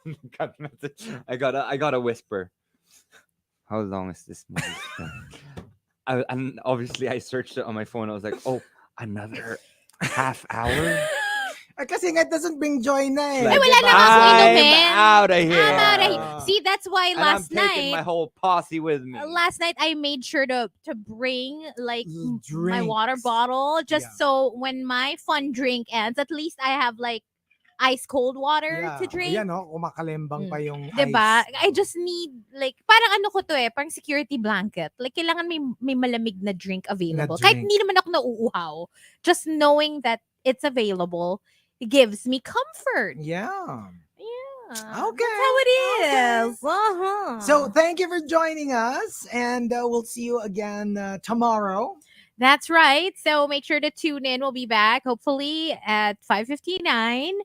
because I gotta whisper. How long is this movie? And obviously I searched it on my phone. I was like, oh, another half hour. Kasi nga, it doesn't bring joy na eh. Ay, wala Diba? na nga akong I'm inumin. out of here. I'm outta here. Ah. See, that's why And I'm last taking my night, whole posse with me. I made sure to bring like my Drinks. water bottle just Yeah. so when my fun drink ends, at least I have like ice cold water to drink. Yan, no? Kumakalembang pa yung Diba? ice. I just need like parang ano ko to eh, parang security blanket. Like kailangan may malamig na drink available. Kahit drink. hindi naman ako nauuhaw. Just knowing that it's available gives me comfort. Yeah. Yeah. Okay. That's how it is. Uh-huh. So thank you for joining us, and we'll see you again tomorrow. That's right. So make sure to tune in. We'll be back hopefully at 5:59.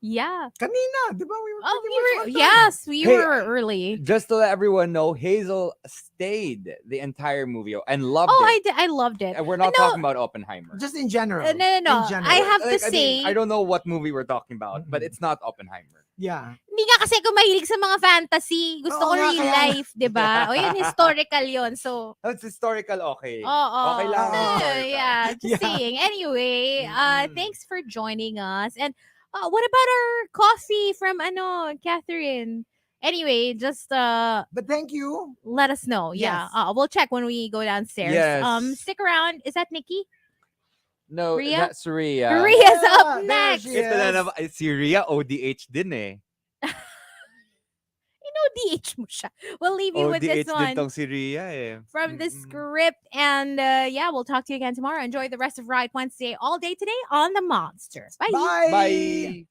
Yeah. Kanina, di ba? We were Oh, pretty we much were on time. yes, we Hey, were early. Just to let everyone know, Hazel stayed the entire movie and loved Oh, it. I loved it. And we're not No, talking about Oppenheimer. Just in general. No. In general. I have to Like, I mean, say, I don't know what movie we're talking about, but Mhm. it's not Oppenheimer. Yeah. hindi nga kasi ako mahilig sa mga fantasy. Gusto Oo ko nga, real kaya- life, 'di ba? O yun historical 'yon. So, That's historical, okay. oo. Okay lang. Yeah, just Yeah. saying. Anyway, Mm. thanks for joining us. And what about our coffee from Catherine? Anyway, just But thank you. let us know. Yeah. Yes. We'll check when we go downstairs. Yes. Stick around. Is that Nikki? No, Ria? that's Ria. Ria's Yeah, up there next. she Ito na naman, si Ria, ODH din eh. DH mo siya. We'll leave you with ODH this din one tong si Ria eh. from the Mm-mm. script. And yeah, we'll talk to you again tomorrow. Enjoy the rest of Ride Wednesday all day today on the Monster. Bye. Bye. Bye.